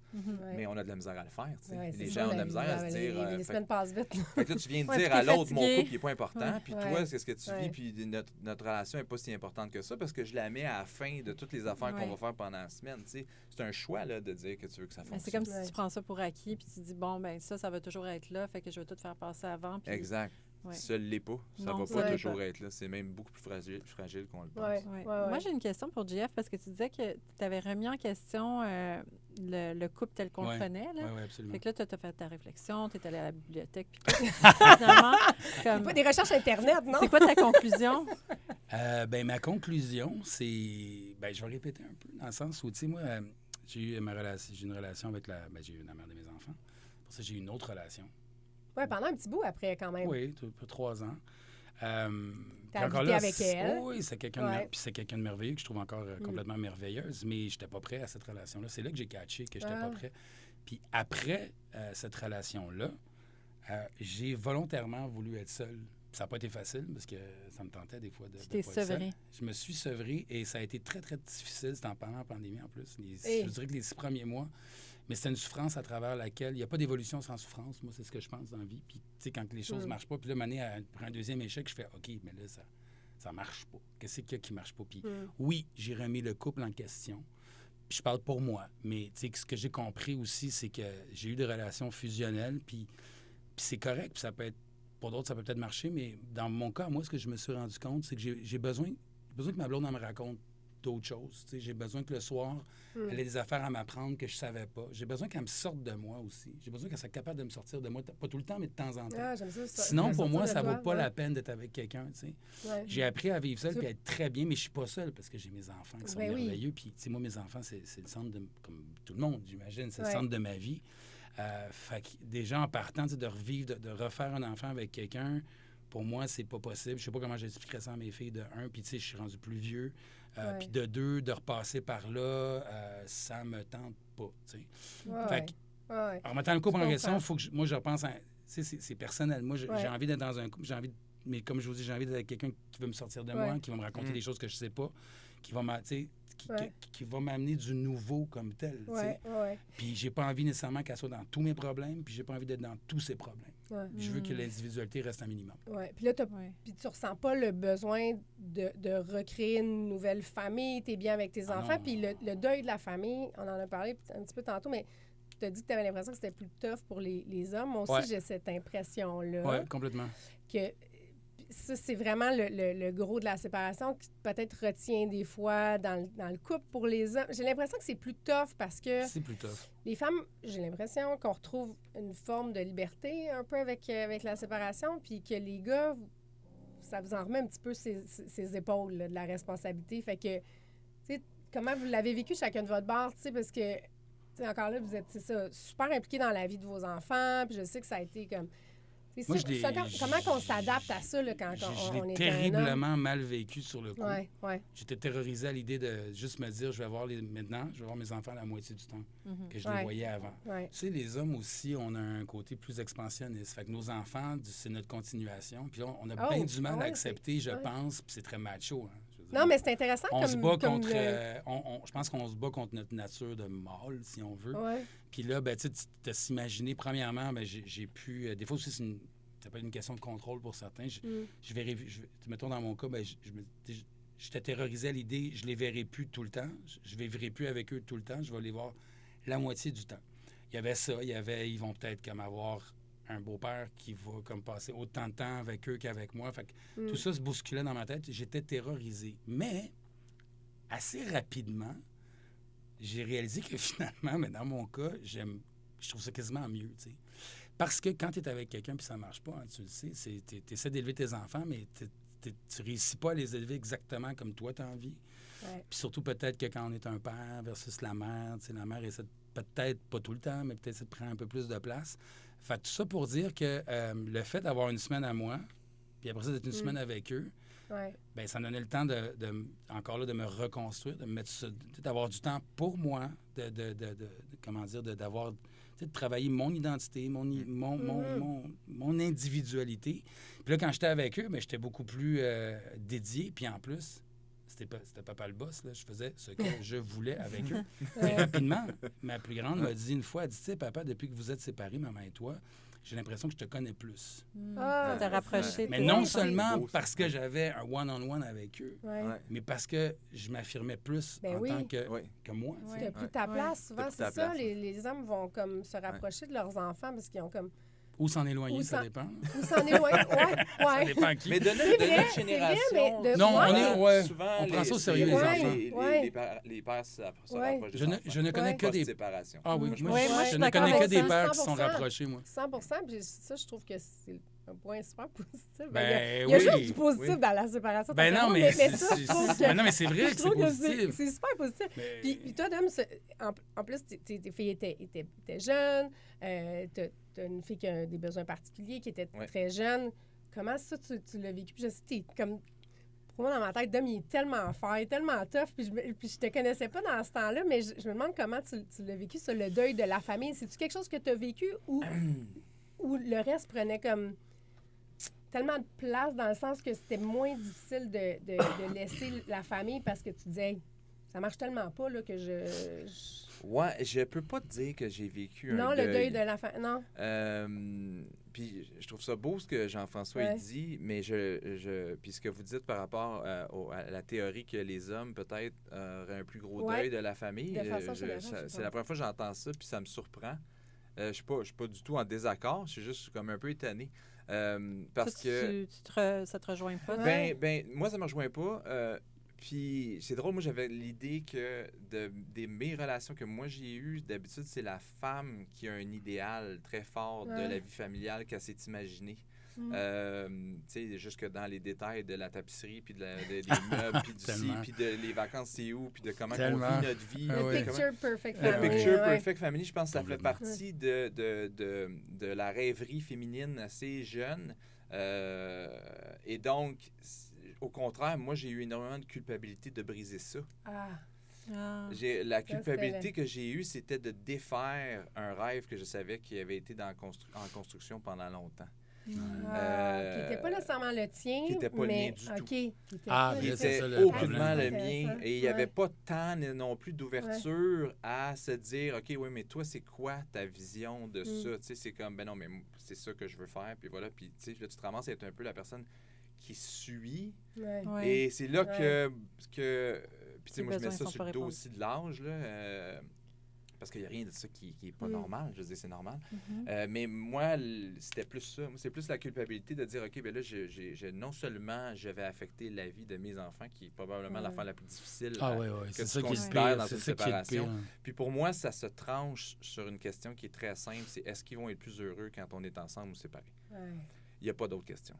Mais on a de la misère à le faire. Les gens ont de la misère à se dire... Les semaines passent vite. Fait que là, tu viens de dire à l'autre, mon couple n'est pas important. Puis toi, c'est ce que tu vis. Puis notre relation n'est pas si importante que ça parce que je la mets à la fin de toutes les affaires qu'on va faire pendant la semaine. C'est un choix là, de dire que tu veux que ça fonctionne. C'est comme si tu prends ça pour acquis puis tu dis, bon, ben ça va toujours être là. Fait que je vais tout faire passer avant. Puis... Exact. Ça ne l'est pas. Ça ne va pas toujours être là. C'est même beaucoup plus fragile qu'on le pense. Moi, j'ai une question pour JF parce que tu disais que tu avais remis en question le couple tel qu'on le connaît. Oui, absolument. Fait que là, tu as fait ta réflexion, tu es allé à la bibliothèque. Puis finalement, comme... pas des recherches Internet, non? C'est quoi ta conclusion? Ma conclusion, c'est... je vais répéter un peu, dans le sens où, tu sais, moi... j'ai une relation avec j'ai eu la mère de mes enfants. Pour ça, j'ai eu une autre relation. Oui, pendant un petit bout après, quand même. Oui, pour 3 ans. T'as habité avec elle. Oui, c'est quelqu'un puis c'est quelqu'un de merveilleux que je trouve encore complètement merveilleuse, mais je n'étais pas prêt à cette relation-là. C'est là que j'ai catché que je n'étais pas prêt. Puis après cette relation-là, j'ai volontairement voulu être seul. Ça n'a pas été facile parce que ça me tentait des fois de Tu t'es pas être seul. sevré. Je me suis sevré et ça a été très, très difficile. C'était pendant la pandémie en plus. Je dirais que les 6 premiers mois, mais c'était une souffrance à travers laquelle il n'y a pas d'évolution sans souffrance. Moi, c'est ce que je pense dans la vie. Puis, tu sais, quand les choses ne marchent pas, puis là, m'année après un deuxième échec, je fais OK, mais là, ça marche pas. Qu'est-ce qu'il y a qui marche pas? Puis, oui, j'ai remis le couple en question. Puis, je parle pour moi. Mais, tu sais, ce que j'ai compris aussi, c'est que j'ai eu des relations fusionnelles. Puis c'est correct. Puis ça peut être, pour d'autres, ça peut peut-être marcher. Mais dans mon cas, moi, ce que je me suis rendu compte, c'est que j'ai besoin que ma blonde me raconte d'autres choses. Tu sais, j'ai besoin que le soir, elle ait des affaires à m'apprendre que je savais pas. J'ai besoin qu'elle me sorte de moi aussi. J'ai besoin qu'elle soit capable de me sortir de moi, pas tout le temps, mais de temps en temps. Ah, j'aime ça. Sinon, pour moi, ça vaut pas la peine d'être avec quelqu'un. Tu sais. Ouais. J'ai appris à vivre seul et à être très bien, mais je suis pas seul parce que j'ai mes enfants qui sont merveilleux. Puis, tu sais, moi, mes enfants, c'est le centre de... Comme tout le monde, j'imagine, c'est le centre de ma vie. Fait que déjà, en partant, de revivre, de refaire un enfant avec quelqu'un, pour moi, c'est pas possible. Je sais pas comment j'expliquerais ça à mes filles, de 1, puis tu sais, je suis rendu plus vieux. Puis de 2, de repasser par là, ça me tente pas, tu sais. Fait que, en mettant le couple en question, il faut que moi, je repense à... Tu sais, c'est personnel. Moi, j'ai envie d'être dans un couple, mais comme je vous dis, j'ai envie d'être avec quelqu'un qui veut me sortir de moi, qui va me raconter des choses que je sais pas, qui va qui va m'amener du nouveau comme tel. Puis j'ai pas envie nécessairement qu'elle soit dans tous mes problèmes, puis j'ai pas envie d'être dans tous ses problèmes. Je veux que l'individualité reste un minimum. Puis là, puis tu ressens pas le besoin de recréer une nouvelle famille, tu es bien avec tes enfants, puis le deuil de la famille, on en a parlé un petit peu tantôt, mais tu as dit que tu avais l'impression que c'était plus tough pour les hommes. Moi aussi, j'ai cette impression-là. Oui, complètement. Que ça, c'est vraiment le gros de la séparation qui peut-être retient des fois dans le couple pour les hommes. J'ai l'impression que c'est plus tough parce que... C'est plus tough. Les femmes, j'ai l'impression qu'on retrouve une forme de liberté un peu avec la séparation, puis que les gars, ça vous en remet un petit peu ces épaules là, de la responsabilité. Fait que, tu sais, comment vous l'avez vécu chacun de votre bord, tu sais, parce que, tu sais, encore là, vous êtes, c'est ça, super impliqués dans la vie de vos enfants, puis je sais que ça a été comme... Moi, comment on s'adapte à ça là, quand on est terriblement mal vécu sur le coup. Ouais. J'étais terrorisé à l'idée de juste me dire, je vais voir mes enfants la moitié du temps que je les voyais avant. Tu sais, les hommes aussi, on a un côté plus expansionniste. Fait que nos enfants, c'est notre continuation. Puis là, on a bien du mal à accepter, je pense, puis c'est très macho. Hein. Non, mais c'est intéressant on se bat contre... je pense qu'on se bat contre notre nature de mâle, si on veut. Puis là, ben, tu sais, s'imaginer, premièrement, ben, j'ai pu... des fois aussi, ça peut être une question de contrôle pour certains. Mettons, dans mon cas, ben, j'étais terrorisé à l'idée, je les verrai plus tout le temps. Je ne vivrai plus avec eux tout le temps. Je vais les voir la moitié du temps. Il y avait ça. Ils vont peut-être comme avoir... un beau-père qui va comme passer autant de temps avec eux qu'avec moi. Fait que tout ça se bousculait dans ma tête. J'étais terrorisé. Mais, assez rapidement, j'ai réalisé que finalement, mais dans mon cas, je trouve ça quasiment mieux, tu sais. Parce que quand tu es avec quelqu'un puis ça marche pas, hein, tu le sais, tu essaies d'élever tes enfants, mais tu réussis pas à les élever exactement comme toi tu as envie. Puis surtout peut-être que quand on est un père versus la mère, tu sais, la mère essaie peut-être pas tout le temps, mais peut-être ça te prend un peu plus de place. Fait tout ça pour dire que le fait d'avoir une semaine à moi, puis après ça, d'être une semaine avec eux, bien, ça me donnait le temps encore là, de me reconstruire, d'avoir du temps pour moi, d'avoir, de travailler mon identité, mon individualité. Puis là, quand j'étais avec eux, bien, j'étais beaucoup plus dédié, puis en plus... C'était papa le boss, là. Je faisais ce que je voulais avec eux. Mais rapidement, ma plus grande m'a dit une fois, elle dit, tu sais, papa, depuis que vous êtes séparés, maman et toi, j'ai l'impression que je te connais plus. T'as rapproché. Mais non seulement parce que j'avais un one-on-one avec eux, mais parce que je m'affirmais plus en tant que moi. Tu as pris ta place. Souvent, c'est ça. Les hommes vont comme se rapprocher de leurs enfants parce qu'ils ont comme... Ou s'en éloigner, ça dépend. Ou s'en éloigner, Ça dépend qui. Mais de notre génération, souvent, on prend ça au sérieux, les enfants. Les pères se rapprochent des enfants. Je ne connais que des... séparation. Ah oui, moi je ne connais que des pères qui sont rapprochés, moi. 100%, puis ça, je trouve que un point super positif. Ben, il y a oui, juste du positif oui. dans la séparation. Ben non, mais ça, je trouve que- non, mais c'est vrai je que c'est trouve positif. c'est super positif. Mais- Puis toi, Dom, en plus, tes filles étaient jeunes. T'as une fille qui a des besoins particuliers, qui était très jeune. Comment ça, tu l'as vécu? Puis je sais, t'es comme... Pour moi, dans ma tête, Dom, il est tellement fort, il est tellement tough. Puis je te connaissais pas dans ce temps-là, mais je me demande comment tu l'as vécu, ça, le deuil de la famille. C'est-tu quelque chose que tu as vécu ou le reste prenait comme tellement de place dans le sens que c'était moins difficile de laisser la famille parce que tu disais, hey, ça marche tellement pas là, que Ouais, je peux pas te dire que j'ai vécu un non, deuil. le deuil de la famille, non. Puis je trouve ça beau ce que Jean-François il dit, mais puis ce que vous dites par rapport à la théorie que les hommes peut-être auraient un plus gros deuil de la famille, De façon c'est la première fois que j'entends ça, puis ça me surprend. Je suis pas du tout en désaccord, je suis juste comme un peu étonné. Parce ça, que... ça te rejoint pas? Ben, moi, ça me rejoint pas. Puis c'est drôle, moi j'avais l'idée que mes relations que moi j'ai eues, d'habitude, c'est la femme qui a un idéal très fort de la vie familiale qu'elle s'est imaginée. Tu sais, jusque dans les détails de la tapisserie, puis des meubles, puis du ci, puis les vacances c'est où, puis de comment on vit notre vie. Le picture perfect family. Le picture perfect family, je pense que ça fait partie de la rêverie féminine assez jeune. Et donc... Au contraire, moi, j'ai eu énormément de culpabilité de briser ça. La culpabilité que j'ai eue, c'était de défaire un rêve que je savais qui avait été en construction pendant longtemps. Qui n'était pas nécessairement le tien, qui n'était pas le mien du tout. Qui était aucunement le mien. Et il n'y avait pas tant non plus d'ouverture à se dire, OK, oui, mais toi, c'est quoi ta vision de ça? Tu sais, c'est comme, ben non, mais c'est ça que je veux faire. Puis voilà, puis tu sais, là, tu te ramasses à être un peu la personne qui suit. Et c'est là que puis tu sais, moi, je mets ça sur le dos aussi de l'âge, là, parce qu'il n'y a rien de ça qui n'est pas normal. Je veux dire, c'est normal. Mais moi, c'était plus ça. Moi, c'est plus la culpabilité de dire, OK, bien là, non seulement je vais affecter la vie de mes enfants, qui est probablement l'affaire la plus difficile que tu considères dans une séparation. Puis pour moi, ça se tranche sur une question qui est très simple, c'est est-ce qu'ils vont être plus heureux quand on est ensemble ou séparés? Il n'y a pas d'autre question.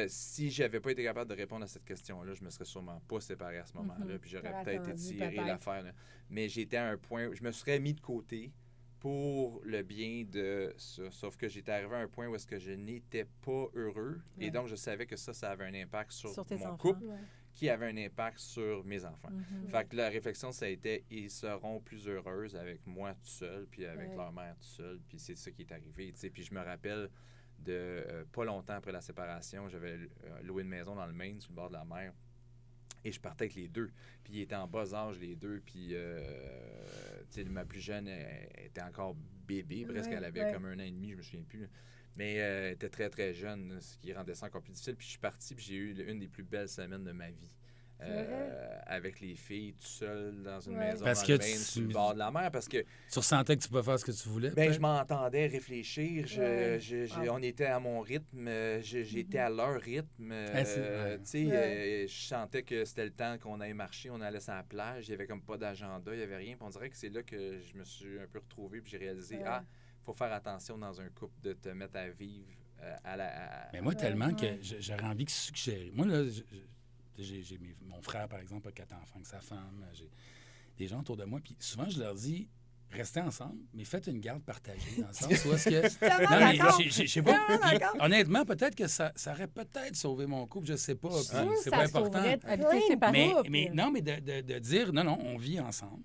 Si je n'avais pas été capable de répondre à cette question-là, je ne me serais sûrement pas séparé à ce moment-là, puis j'aurais peut-être étiré l'affaire. Mais j'étais à un point, je me serais mis de côté pour le bien de ça. Sauf que j'étais arrivé à un point où est-ce que je n'étais pas heureux, et donc je savais que ça avait un impact sur mon couple, qui avait un impact sur mes enfants. Fait que la réflexion, ça a été, ils seront plus heureuses avec moi tout seul, puis avec leur mère tout seul, puis c'est ça qui est arrivé. Puis je me rappelle... pas longtemps après la séparation, j'avais loué une maison dans le Maine, sur le bord de la mer, et je partais avec les deux. Puis ils étaient en bas âge, les deux, puis ma plus jeune était encore bébé, presque, elle avait comme 1 an et demi, je me souviens plus. Mais elle était très, très jeune, ce qui rendait ça encore plus difficile. Puis je suis parti, puis j'ai eu une des plus belles semaines de ma vie. Avec les filles, tout seul, dans une maison dans le Maine, sur le bord de la mer, parce que... Tu ressentais que tu pouvais faire ce que tu voulais? Ben, je m'entendais réfléchir. On était à mon rythme. J'étais à leur rythme. Je sentais que c'était le temps qu'on allait marcher. On allait sur la plage. Il n'y avait comme pas d'agenda. Il n'y avait rien. Puis on dirait que c'est là que je me suis un peu retrouvé. Puis j'ai réalisé, il faut faire attention dans un couple de te mettre à vivre Mais moi, tellement que j'aurais envie de suggérer. Moi, là... J'ai mon frère, par exemple, a 4 enfants avec sa femme. J'ai des gens autour de moi. Puis souvent, je leur dis, restez ensemble, mais faites une garde partagée. Dans le sens où est-ce que... Non, mais je sais pas. Puis, honnêtement, peut-être que ça aurait peut-être sauvé mon couple. Je sais pas. C'est pas important. Mais non, mais de dire, non, on vit ensemble.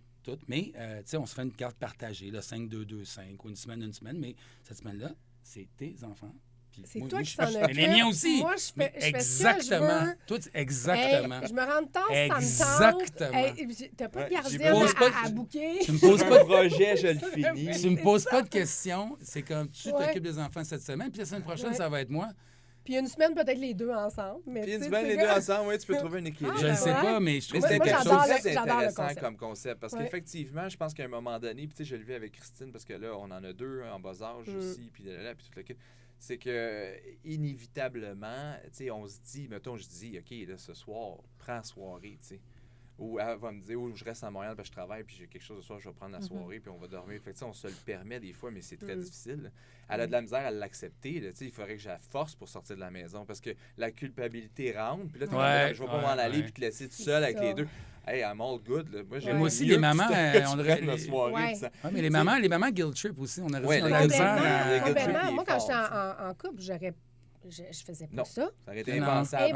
Mais, tu sais, on se fait une garde partagée, 5-2-2-5, ou une semaine, mais cette semaine-là, c'est tes enfants. C'est toi qui s'en occupe. Les miens aussi. Moi, je fais exactement. Toi, exactement. Je me rends de temps, ça me tente. T'as pas de gardienne à bouquer. Tu me poses pas de projet, je le finis. Tu me poses pas de questions. C'est comme tu t'occupes des enfants cette semaine, puis la semaine prochaine, ça va être moi. Puis une semaine, peut-être les deux ensemble. Puis une semaine, les deux ensemble, oui, tu peux trouver un équilibre. Je ne sais pas, mais je trouve que c'est quelque chose d'intéressant comme concept. Parce qu'effectivement, je pense qu'à un moment donné, puis tu sais, je le vis avec Christine, parce que là, on en a 2 en bas âge aussi, puis là, puis tout le kit. C'est que, inévitablement, tu sais, on se dit, mettons, je dis, OK, là, ce soir, prends soirée, tu sais. Ou elle va me dire, je reste à Montréal parce que je travaille, puis j'ai quelque chose ce soir, je vais prendre la soirée, puis on va dormir. Fait que, on se le permet des fois, mais c'est très difficile. Elle a de la misère à l'accepter. Là, il faudrait que je la force pour sortir de la maison parce que la culpabilité rentre. Puis là, je vais pas m'en aller puis te laisser tout seul avec les deux. Hey, I'm all good. Là. Moi aussi, les mamans, on aurait la soirée. mais les mamans guilt trip aussi, on aurait aussi de la misère. Complètement. Moi, quand j'étais en couple, je faisais pas ça. Ça aurait été impensable.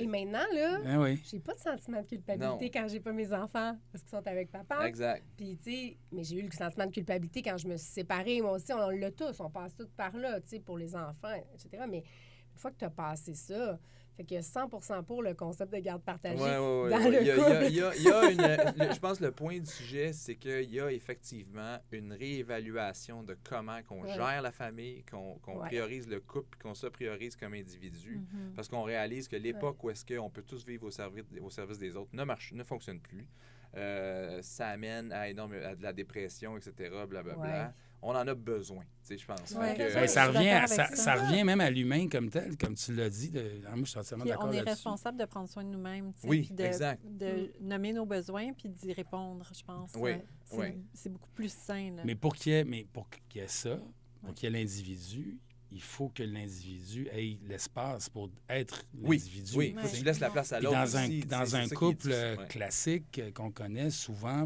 Maintenant, là, j'ai pas de sentiment de culpabilité quand j'ai pas mes enfants parce qu'ils sont avec papa. Exact. Puis, tu sais, mais j'ai eu le sentiment de culpabilité quand je me suis séparée. Moi aussi, on l'a tous. On passe tous par là, tu sais, pour les enfants, etc. Mais une fois que tu as passé ça, fait qu'il y a 100% pour le concept de garde partagée dans le couple. Je pense que le point du sujet, c'est qu'il y a effectivement une réévaluation de comment qu'on gère la famille, qu'on priorise le couple, qu'on se priorise comme individu. Parce qu'on réalise que l'époque où est-ce qu'on peut tous vivre au service des autres ne fonctionne plus. Ça amène à de la dépression, etc., blablabla. On en a besoin, je pense. Ça revient même à l'humain comme tel, comme tu l'as dit. Moi, je suis entièrement d'accord là-dessus. On est responsable de prendre soin de nous-mêmes. Oui, puis exact. De nommer nos besoins puis d'y répondre, je pense. Oui, c'est beaucoup plus sain. Là. Mais pour qu'il y ait ça, pour qu'il y ait l'individu, il faut que l'individu ait l'espace pour être l'individu. Oui, il faut que tu laisses la place à l'autre aussi. Dans un couple classique qu'on connaît souvent,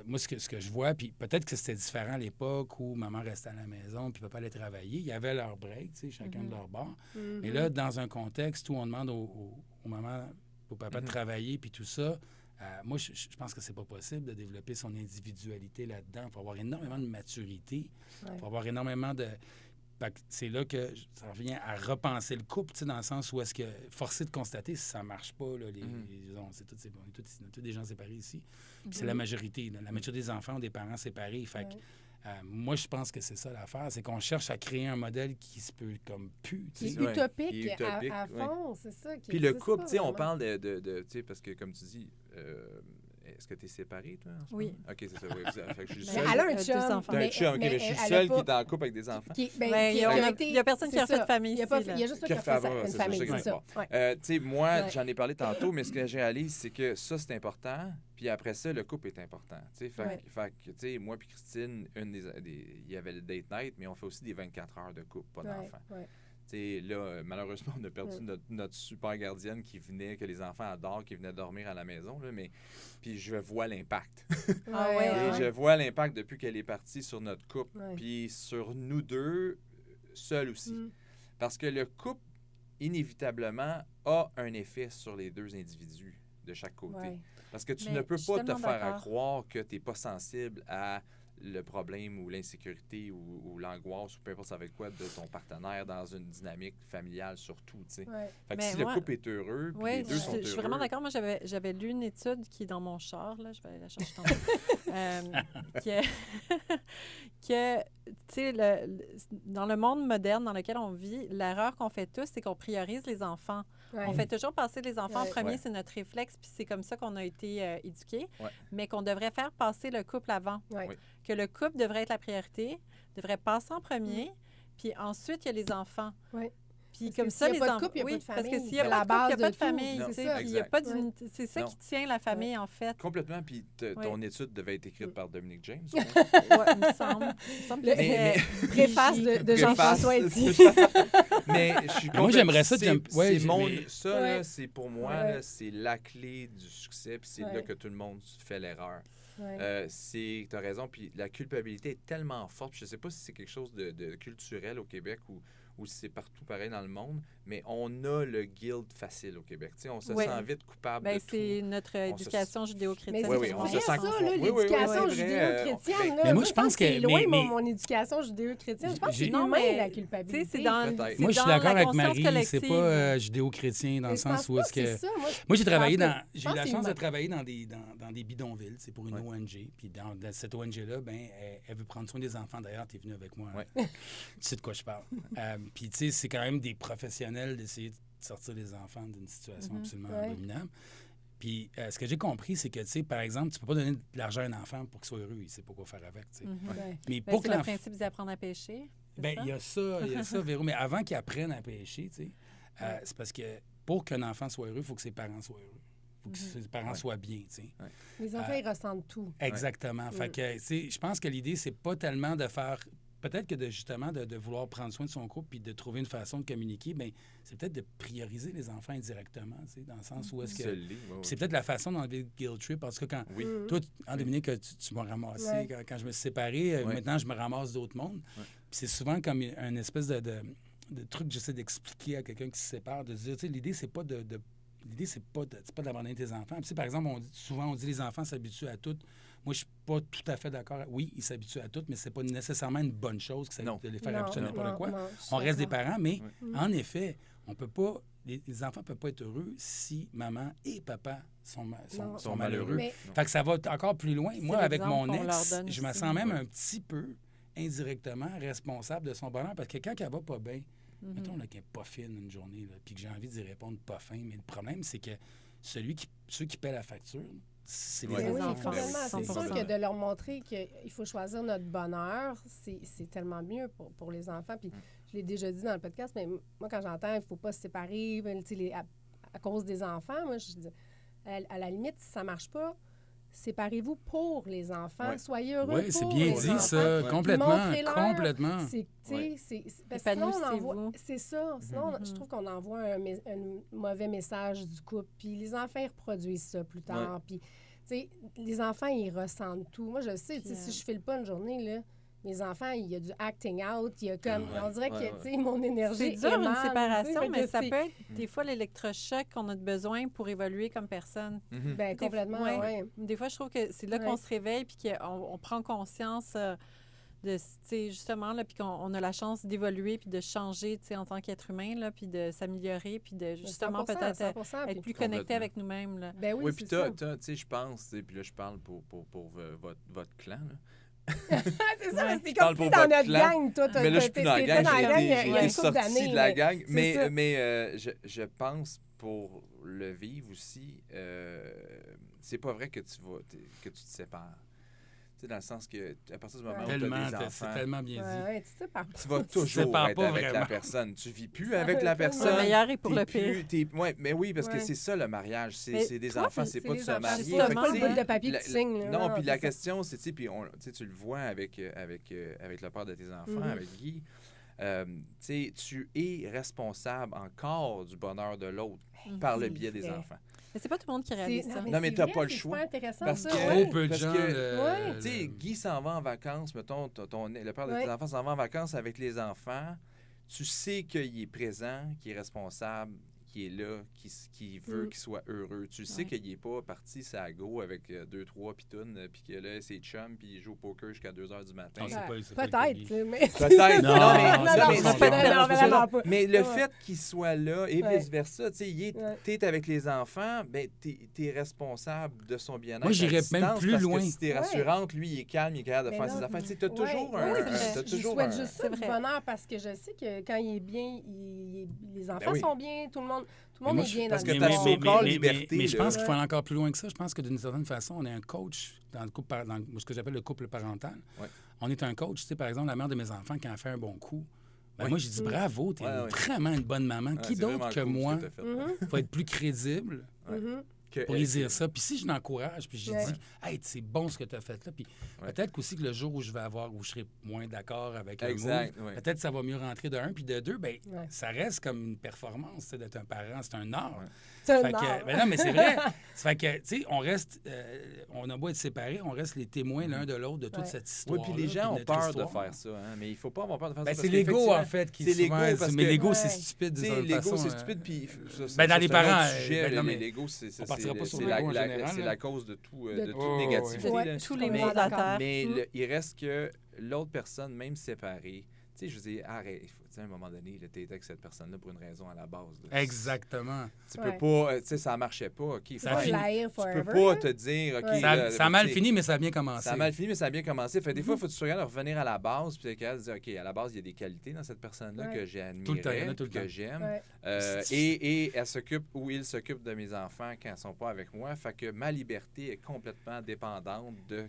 moi, ce que je vois, puis peut-être que c'était différent à l'époque où maman restait à la maison puis papa allait travailler. Il y avait leur break, chacun de leur bord. Mais là, dans un contexte où on demande aux mamans, au papa de travailler puis tout ça, moi, je pense que c'est pas possible de développer son individualité là-dedans. Il faut avoir énormément de maturité. Il faut avoir énormément de... C'est là que ça revient à repenser le couple, dans le sens où est-ce que, forcé de constater si ça ne marche pas, là, on est tous des gens séparés ici. Puis c'est la majorité. La majorité des enfants ont des parents séparés. Fait que, moi, je pense que c'est ça l'affaire, c'est qu'on cherche à créer un modèle qui se peut comme plus. Qui est utopique à fond, c'est ça. Puis le couple, on parle de parce que comme tu dis... Est-ce que tu es séparée, toi, en ce moment? OK, c'est ça. Oui. Fait que je suis seule. Elle a un chum. Je suis seule qui est en couple avec des enfants. Il n'y a personne qui a fait de famille ici. Il y a juste toi qui a fait une famille, c'est ça. Moi, j'en ai parlé tantôt, mais ce que je réalise, c'est que ça, c'est important. Puis après ça, le couple est important. Fait que, moi puis Christine, il y avait le date night, mais on fait aussi des 24 heures de couple, pas d'enfants. Là, malheureusement, on a perdu notre super gardienne que les enfants adorent, qui venait dormir à la maison. Là, puis je vois l'impact. Je vois l'impact depuis qu'elle est partie sur notre couple, puis sur nous deux, seuls aussi. Parce que le couple, inévitablement, a un effet sur les deux individus de chaque côté. Parce que tu ne peux pas te faire à croire que tu n'es pas sensible à le problème ou l'insécurité ou l'angoisse ou peu importe avec quoi de ton partenaire dans une dynamique familiale surtout, tu sais. Fait que si le couple est heureux, puis les deux sont heureux... Je suis vraiment d'accord. Moi, j'avais lu une étude qui est dans mon char, là, je vais aller la chercher tantôt, que tu sais, dans le monde moderne dans lequel on vit, l'erreur qu'on fait tous, c'est qu'on priorise les enfants. On fait toujours passer les enfants en premier, c'est notre réflexe, puis c'est comme ça qu'on a été éduqués, mais qu'on devrait faire passer le couple avant. Que le couple devrait être la priorité, devrait passer en premier, puis ensuite, il y a les enfants. Puis comme ça, les enfants. Oui, parce que s'il n'y a pas de couple, il n'y a pas de famille. C'est ça qui tient la famille, en fait. Complètement. Puis ton étude devait être écrite par Dominic James. Oui, il me semble. Préface de Jean-François Etier. Mais je suis moi, j'aimerais ça. Ça, c'est pour moi, c'est la clé du succès. Puis c'est là que tout le monde fait l'erreur. Tu as raison. Puis la culpabilité est tellement forte. Je ne sais pas si c'est quelque chose de culturel au Québec ou si c'est partout pareil dans le monde, mais on a le guilt facile au Québec. T'sais, on se sent vite coupable de tout. C'est notre éducation judéo-chrétienne. Oui, on se sent l'éducation judéo-chrétienne. Mais moi, je pense que... C'est loin, mon éducation judéo-chrétienne. Je pense que c'est humain, la culpabilité. Moi, je suis d'accord avec Marie. C'est pas judéo-chrétien dans le sens où est-ce que... Moi, j'ai travaillé dans... J'ai eu la chance de travailler dans des bidonvilles. C'est pour une ONG. Puis dans cette ONG-là, elle veut prendre soin des enfants. D'ailleurs, tu es venu avec moi. Tu sais de quoi je parle. Puis, tu sais, c'est quand même des professionnels d'essayer de sortir les enfants d'une situation absolument abominable. Puis, ce que j'ai compris, c'est que, tu sais, par exemple, tu peux pas donner de l'argent à un enfant pour qu'il soit heureux. Il sait pas quoi faire avec, tu sais. Mais pour que le principe d'apprendre à pêcher. Bien, il y a ça, Véro. Mais avant qu'ils apprennent à pêcher, tu sais, c'est parce que pour qu'un enfant soit heureux, il faut que ses parents soient heureux. faut que ses parents soient bien, tu sais. Ouais. Les enfants, ils ressentent tout. Exactement. Fait que, tu sais, je pense que l'idée, c'est pas tellement de faire... Peut-être que justement, de vouloir prendre soin de son couple puis de trouver une façon de communiquer, bien, c'est peut-être de prioriser les enfants indirectement, tu sais, dans le sens où est-ce que... C'est peut-être la façon d'enlever le guilt trip, parce que quand... Toi, Dominique, tu m'as ramassé quand je me suis séparé. Maintenant, je me ramasse d'autres mondes. Puis c'est souvent comme une espèce de truc que j'essaie d'expliquer à quelqu'un qui se sépare, de dire, tu sais, l'idée, c'est pas L'idée, c'est pas d'abandonner tes enfants. Puis, par exemple, souvent, on dit les enfants s'habituent à tout. Moi, je suis pas tout à fait d'accord. Oui, ils s'habituent à tout, mais c'est pas nécessairement une bonne chose de les faire habituer à n'importe quoi. On reste des parents, mais en effet, on peut pas... Les enfants ne peuvent pas être heureux si maman et papa sont malheureux. Fait que ça va encore plus loin. Moi, avec mon ex, je me sens même un petit peu indirectement responsable de son bonheur, parce que quand elle va pas bien, mettons qu'elle n'est pas fine une journée, puis que j'ai envie d'y répondre pas fin, mais le problème, c'est que ceux qui paient la facture, c'est les enfants. C'est sûr que de leur montrer qu'il faut choisir notre bonheur, c'est tellement mieux pour les enfants. Puis je l'ai déjà dit dans le podcast, mais moi, quand j'entends il ne faut pas se séparer à cause des enfants, moi, je dis, à la limite, si ça ne marche pas, séparez-vous pour les enfants. Soyez heureux pour c'est bien dit, ça. Complètement. Parce que sinon, c'est ça. Sinon, je trouve qu'on envoie un mauvais message du couple. Puis les enfants, ils reproduisent ça plus tard. Puis, les enfants, ils ressentent tout. Moi, je sais, si je file pas une journée, là, mes enfants, il y a du acting out, il y a comme... On dirait que, mon énergie c'est dur, une séparation, mais ça peut être des fois l'électrochoc qu'on a besoin pour évoluer comme personne. Bien, complètement, oui. Des fois, je trouve que c'est là qu'on se réveille puis qu'on prend conscience de, justement, là, puis qu'on a la chance d'évoluer puis de changer, en tant qu'être humain, là, puis de s'améliorer, puis de, justement, 100%, peut-être être plus connecté avec nous-mêmes, là. Ben oui, puis tu sais, je pense, puis là, je parle pour votre clan, là. C'est ça, c'est comme plus dans notre gang, toi. Mais là, je suis plus dans la gang, j'ai sorti de la gang. Mais je pense, pour le vivre aussi, c'est pas vrai que tu te sépares. Tu sais, dans le sens que, à partir du moment où tu as des enfants... C'est tellement bien dit. Tu vas toujours être avec la personne. Tu vis plus avec la personne. Le meilleur est pour le pire. Mais oui, parce que c'est ça, le mariage. C'est des enfants, c'est pas de se marier. C'est pas le bout de papier que tu signes. Non, puis la question, c'est, puis tu le vois avec le père de tes enfants, avec Guy, tu es responsable encore du bonheur de l'autre par le biais des enfants. Mais c'est pas tout le monde qui réalise ça. Non, mais t'as pas le choix. Parce que trop peu de gens... Tu sais, Guy s'en va en vacances, mettons, le père de tes enfants s'en va en vacances avec les enfants. Tu sais qu'il est présent, qu'il est responsable, qu'il est là, qu'il veut qu'il soit heureux. Tu sais qu'il n'est pas parti ça go avec 2-3 pitounes, puis que là, c'est chum, puis il joue au poker jusqu'à 2 h du matin. Peut-être, mais... Peut-être. Mais le fait qu'il soit là et vice-versa, tu sais, t'es avec les enfants, ben t'es responsable de son bien-être. Moi, j'irais même plus loin. Si t'es rassurante, lui, il est calme, il est capable de faire ses affaires. Tu sais, t'as toujours un... Je souhaite juste ça, du bonheur, parce que je sais que quand il est bien, les enfants sont bien, tout le monde est bien dans le liberté. Mais je pense qu'il faut aller encore plus loin que ça. Je pense que d'une certaine façon, on est un coach dans le couple, dans ce que j'appelle le couple parental. Ouais. On est un coach. Tu sais, par exemple, la mère de mes enfants, quand elle fait un bon coup, moi, j'ai dit bravo, t'es vraiment une bonne maman. Qui d'autre que moi va être plus crédible pour lui dire ça? Puis si je l'encourage, puis je dis, hey, c'est bon ce que tu as fait là, puis peut-être qu'aussi que le jour où je serai moins d'accord avec un mot, peut-être ça va mieux rentrer de un, puis de deux, bien, ça reste comme une performance, d'être un parent, c'est un art. Non, mais c'est vrai. Ça fait que, tu sais, on reste, on a beau être séparés, on reste les témoins l'un de l'autre de toute cette histoire. Oui, puis les gens ont peur de faire ça, mais il faut pas avoir peur de faire ça. C'est l'ego, en fait, qui est souvent... Mais l'ego, c'est stupide, de toute façon. L'ego, c'est stupide, puis... Dans les parents... L'ego, c'est la cause de toute négativité. Tous les mots d'accord. Mais il reste que l'autre personne, même séparée, tu sais, je veux dire, arrête. À un moment donné, tu étais avec cette personne-là pour une raison à la base. Là. Exactement. Tu peux pas... Tu sais, ça marchait pas. OK, ça tu peux pas te dire... OK, ça a mal fini, mais ça a bien commencé. Ça a mal fini, mais ça a bien commencé. Fait des fois, il faut que tu regardes revenir à la base, puis tu dire, OK, à la base, il y a des qualités dans cette personne-là que j'ai admirées, que j'aime. Et elle s'occupe ou il s'occupe de mes enfants quand ils sont pas avec moi. Fait que ma liberté est complètement dépendante de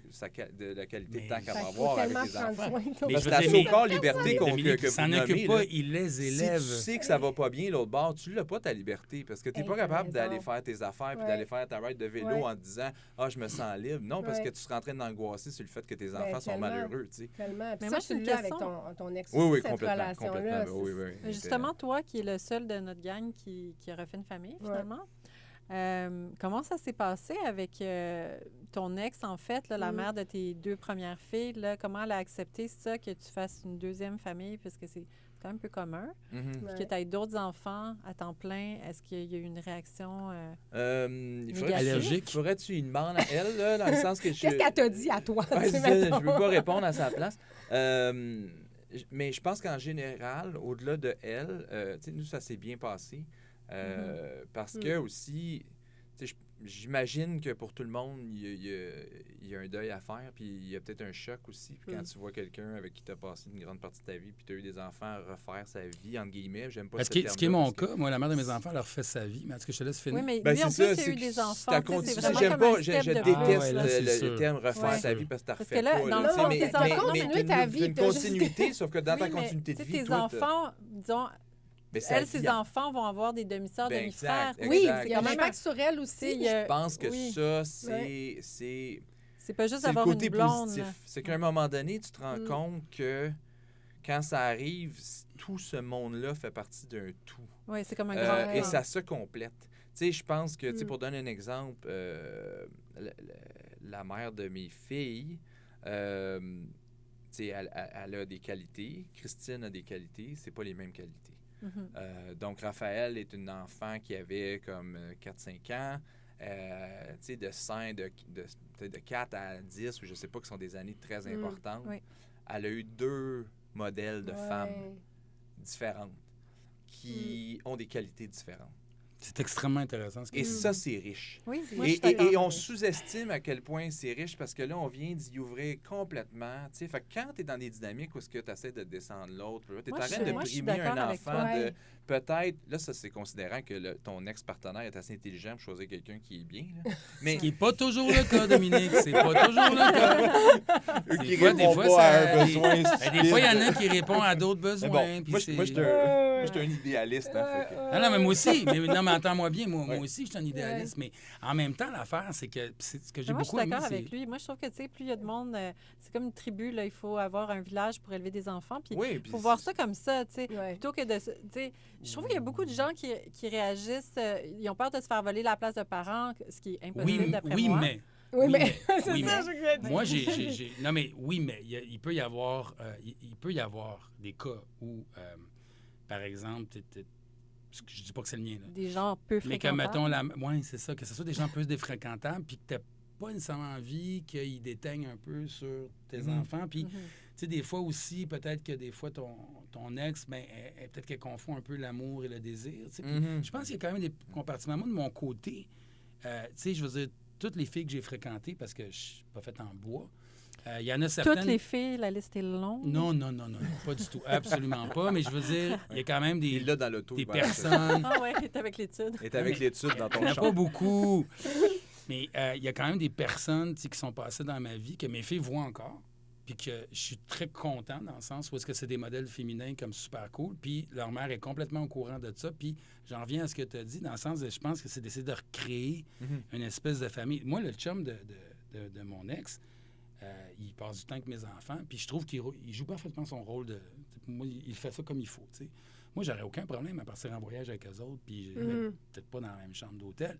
la qualité de temps qu'elle va avoir avec les enfants. Parce que la so-called liberté que vous nommez, pas, il les élève. Si tu sais que ça va pas bien l'autre bord, tu l'as pas ta liberté parce que tu n'es pas capable d'aller faire tes affaires puis d'aller faire ta ride de vélo en te disant « Ah, je me sens libre ». Non, parce que tu serais en train d'angoisser sur le fait que tes enfants sont malheureux, tu sais. Tellement. Mais moi, moi, je suis là avec ton ex oui, cette relation-là. Oui. Justement, toi, qui es le seul de notre gang qui a refait une famille, finalement, comment ça s'est passé avec ton ex, en fait, là, la mère de tes 2 premières filles? Là, comment elle a accepté ça, que tu fasses une 2e famille, puisque c'est quand même un peu commun, puis que tu aies d'autres enfants à temps plein? Est-ce qu'il y a eu une réaction allergique? Faudrait-tu une demande à elle, là, dans le sens que Qu'est-ce qu'elle t'a dit à toi? Je ne veux pas répondre à sa place. Mais je pense qu'en général, au-delà de elle, nous, ça s'est bien passé. Parce que aussi, j'imagine que pour tout le monde, il y a un deuil à faire, puis il y a peut-être un choc aussi. Puis quand tu vois quelqu'un avec qui tu as passé une grande partie de ta vie, puis tu as eu des enfants à refaire sa vie, entre guillemets, j'aime pas ce terme-là. Ce qui est mon cas, moi, la mère de mes enfants, elle a refait sa vie. Mais est-ce que je te laisse finir? Oui, mais lui, en plus, il a eu des enfants. Je déteste le terme refaire sa vie parce que tu refais pas. Dans le fond, tes enfants, continuer ta vie. C'est une continuité, sauf que dans ta continuité de vie, tes enfants, disons... ses enfants vont avoir des demi-sœurs, demi-frères. Oui, il y a un impact sur elle aussi. Je pense que ça, c'est... C'est pas juste avoir une blonde. C'est qu'à un moment donné, tu te rends compte que quand ça arrive, tout ce monde-là fait partie d'un tout. Oui, c'est comme un grand... Et ça se complète. Tu sais, je pense que, pour donner un exemple, la mère de mes filles... elle a des qualités. Christine a des qualités. C'est pas les mêmes qualités. Donc, Raphaël est une enfant qui avait comme 4-5 ans, de 5, de 4 à 10, ou je sais pas, qui sont des années très importantes. Elle a eu 2 modèles de femmes différentes qui ont des qualités différentes. C'est extrêmement intéressant. Et ça, c'est riche. Oui, et on sous-estime à quel point c'est riche parce que là, on vient d'y ouvrir complètement. Fait que quand tu es dans des dynamiques où tu essaies de descendre l'autre, tu es en train de primer un enfant de peut-être... Là, ça, c'est considérant que ton ex-partenaire est assez intelligent pour choisir quelqu'un qui est bien. Là. Mais... Ce qui n'est pas toujours le cas, Dominique. C'est pas toujours le cas. Des fois, il y en a qui répondent à d'autres besoins. Moi, je suis un idéaliste. Non, mais moi aussi. Mais entends-moi bien, moi aussi, je suis un idéaliste. Mais en même temps, l'affaire, c'est que ce que j'ai beaucoup aimé, je suis d'accord avec lui. Moi, je trouve que, plus il y a de monde, c'est comme une tribu, là, il faut avoir un village pour élever des enfants. Puis il faut voir ça comme ça, plutôt que de... Je trouve qu'il y a beaucoup de gens qui réagissent, ils ont peur de se faire voler la place de parents, ce qui est impossible d'après moi. Oui, mais c'est ça, je voulais dire. Moi, non, mais oui, mais il peut y avoir des cas où, par exemple, je dis pas que c'est le mien, là. Des gens peu fréquentables. Mais que, mettons, c'est ça, que ce soit des gens peu défréquentables, puis que tu n'as pas nécessairement envie qu'ils déteignent un peu sur tes enfants. Puis, tu sais, des fois aussi, peut-être que des fois, ton ex, peut-être qu'elle confond un peu l'amour et le désir. Je pense qu'il y a quand même des compartiments. Moi, de mon côté, tu sais, je veux dire, toutes les filles que j'ai fréquentées, parce que je ne suis pas faite en bois, il y en a certaines... Toutes les filles, la liste est longue? Non, pas du tout. Absolument pas. Mais je veux dire, il y a quand même des personnes... Ah oui, t'es avec l'étude. T'es avec l'étude dans ton champ. Il n'y en a pas beaucoup. Mais il y a quand même des personnes qui sont passées dans ma vie que mes filles voient encore. Puis que je suis très content dans le sens où est-ce que c'est des modèles féminins comme super cool. Puis leur mère est complètement au courant de ça. Puis j'en reviens à ce que tu as dit, dans le sens de, je pense que c'est d'essayer de recréer une espèce de famille. Moi, le chum de mon ex... il passe du temps avec mes enfants, puis je trouve qu'il joue parfaitement son rôle de... Moi, il fait ça comme il faut, tu sais. Moi, j'aurais aucun problème à partir en voyage avec eux autres, puis peut-être pas dans la même chambre d'hôtel,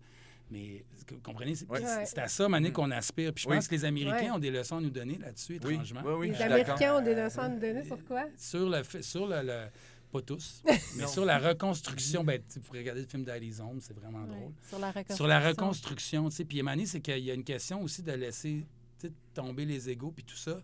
mais vous comprenez, c'est à ça, Mané, qu'on aspire. Puis je pense que les Américains ont des leçons à nous donner là-dessus, étrangement. Les Américains ont des leçons à nous donner sur quoi? Sur le pas tous, mais sur la reconstruction. Tu pourrais regarder le film d'Ali Zone, c'est vraiment drôle. Sur la reconstruction, tu sais. Puis Mané, c'est qu'il y a une question aussi de laisser tomber les égos puis tout ça.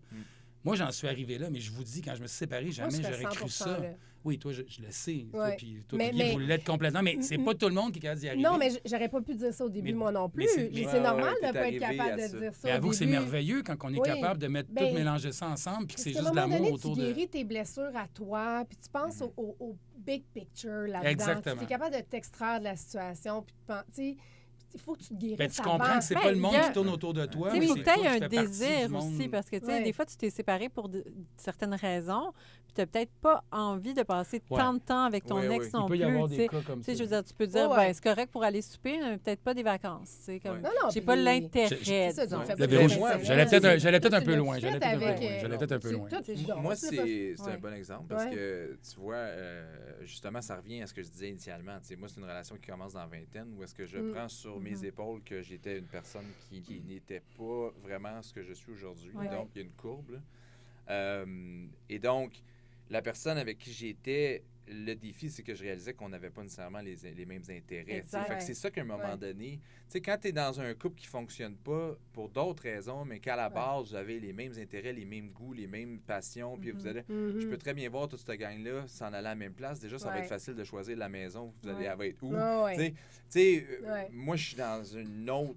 Moi, j'en suis arrivé là, mais je vous dis, quand je me suis séparé, jamais j'aurais cru ça. Là. Oui, toi, je le sais. Ouais. Toi, Guy, vous l'êtes complètement, mais c'est pas tout le monde qui est capable d'y arriver. Non, mais j'aurais pas pu dire ça au début, moi non plus. C'est normal de ne pas être capable de dire ça. Mais avoue que c'est merveilleux quand on est capable de mettre tout, mélanger ça ensemble, puis que c'est juste de l'amour autour de... Tu guéris tes blessures à toi, puis tu penses au big picture là-dedans. Exactement. Tu es capable de t'extraire de la situation, puis tu il faut que tu te guérisses. Ben, tu avant. comprends que c'est pas le monde qui tourne autour de toi. Il faut c'est que tu aies toi qui un fais partie désir du monde. aussi, parce que, tu sais, Ouais. des fois, tu t'es séparé pour certaines raisons, puis tu n'as peut-être pas envie de passer Ouais. tant de temps avec ton Oui, ex oui. non Il peut plus. y avoir tu des sais. cas comme Tu sais, ça. je veux dire, tu peux dire, Ouais. ben, c'est correct pour aller souper, mais peut-être pas des vacances. Tu sais, comme, Non, j'ai puis- pas l'intérêt. C'est ça, disons. on fait Le pas véro, de moi, professionnel. j'allais peut-être un Tu peu l'as loin. fait J'allais peut-être un peu avec, loin. J'allais peut-être un peu loin. toi, tu dors, Moi, tu l'as c'est Ouais. un bon exemple parce Ouais. que, tu vois, justement, ça revient à ce que je disais initialement. Tu sais, moi, c'est une relation qui commence dans la vingtaine où est-ce que je prends sur mes épaules que j'étais une personne qui n'était pas vraiment ce que je suis aujourd'hui. Ouais. Donc, il y a une courbe. Là. Et donc, la personne avec qui j'étais, le défi, c'est que je réalisais qu'on n'avait pas nécessairement les mêmes intérêts. tu sais. Exact. Fait que c'est ça qu'à un moment Ouais. donné, tu sais, quand tu es dans un couple qui ne fonctionne pas pour d'autres raisons, mais qu'à la base, vous avez les mêmes intérêts, les mêmes goûts, les mêmes passions, puis vous allez, je peux très bien voir toute cette gang-là s'en aller à la même place. Déjà, ça va Ouais. être facile de choisir la maison. Vous allez, Ouais. elle va être où? Ouais, ouais. Tu sais, Ouais. moi, je suis dans une autre.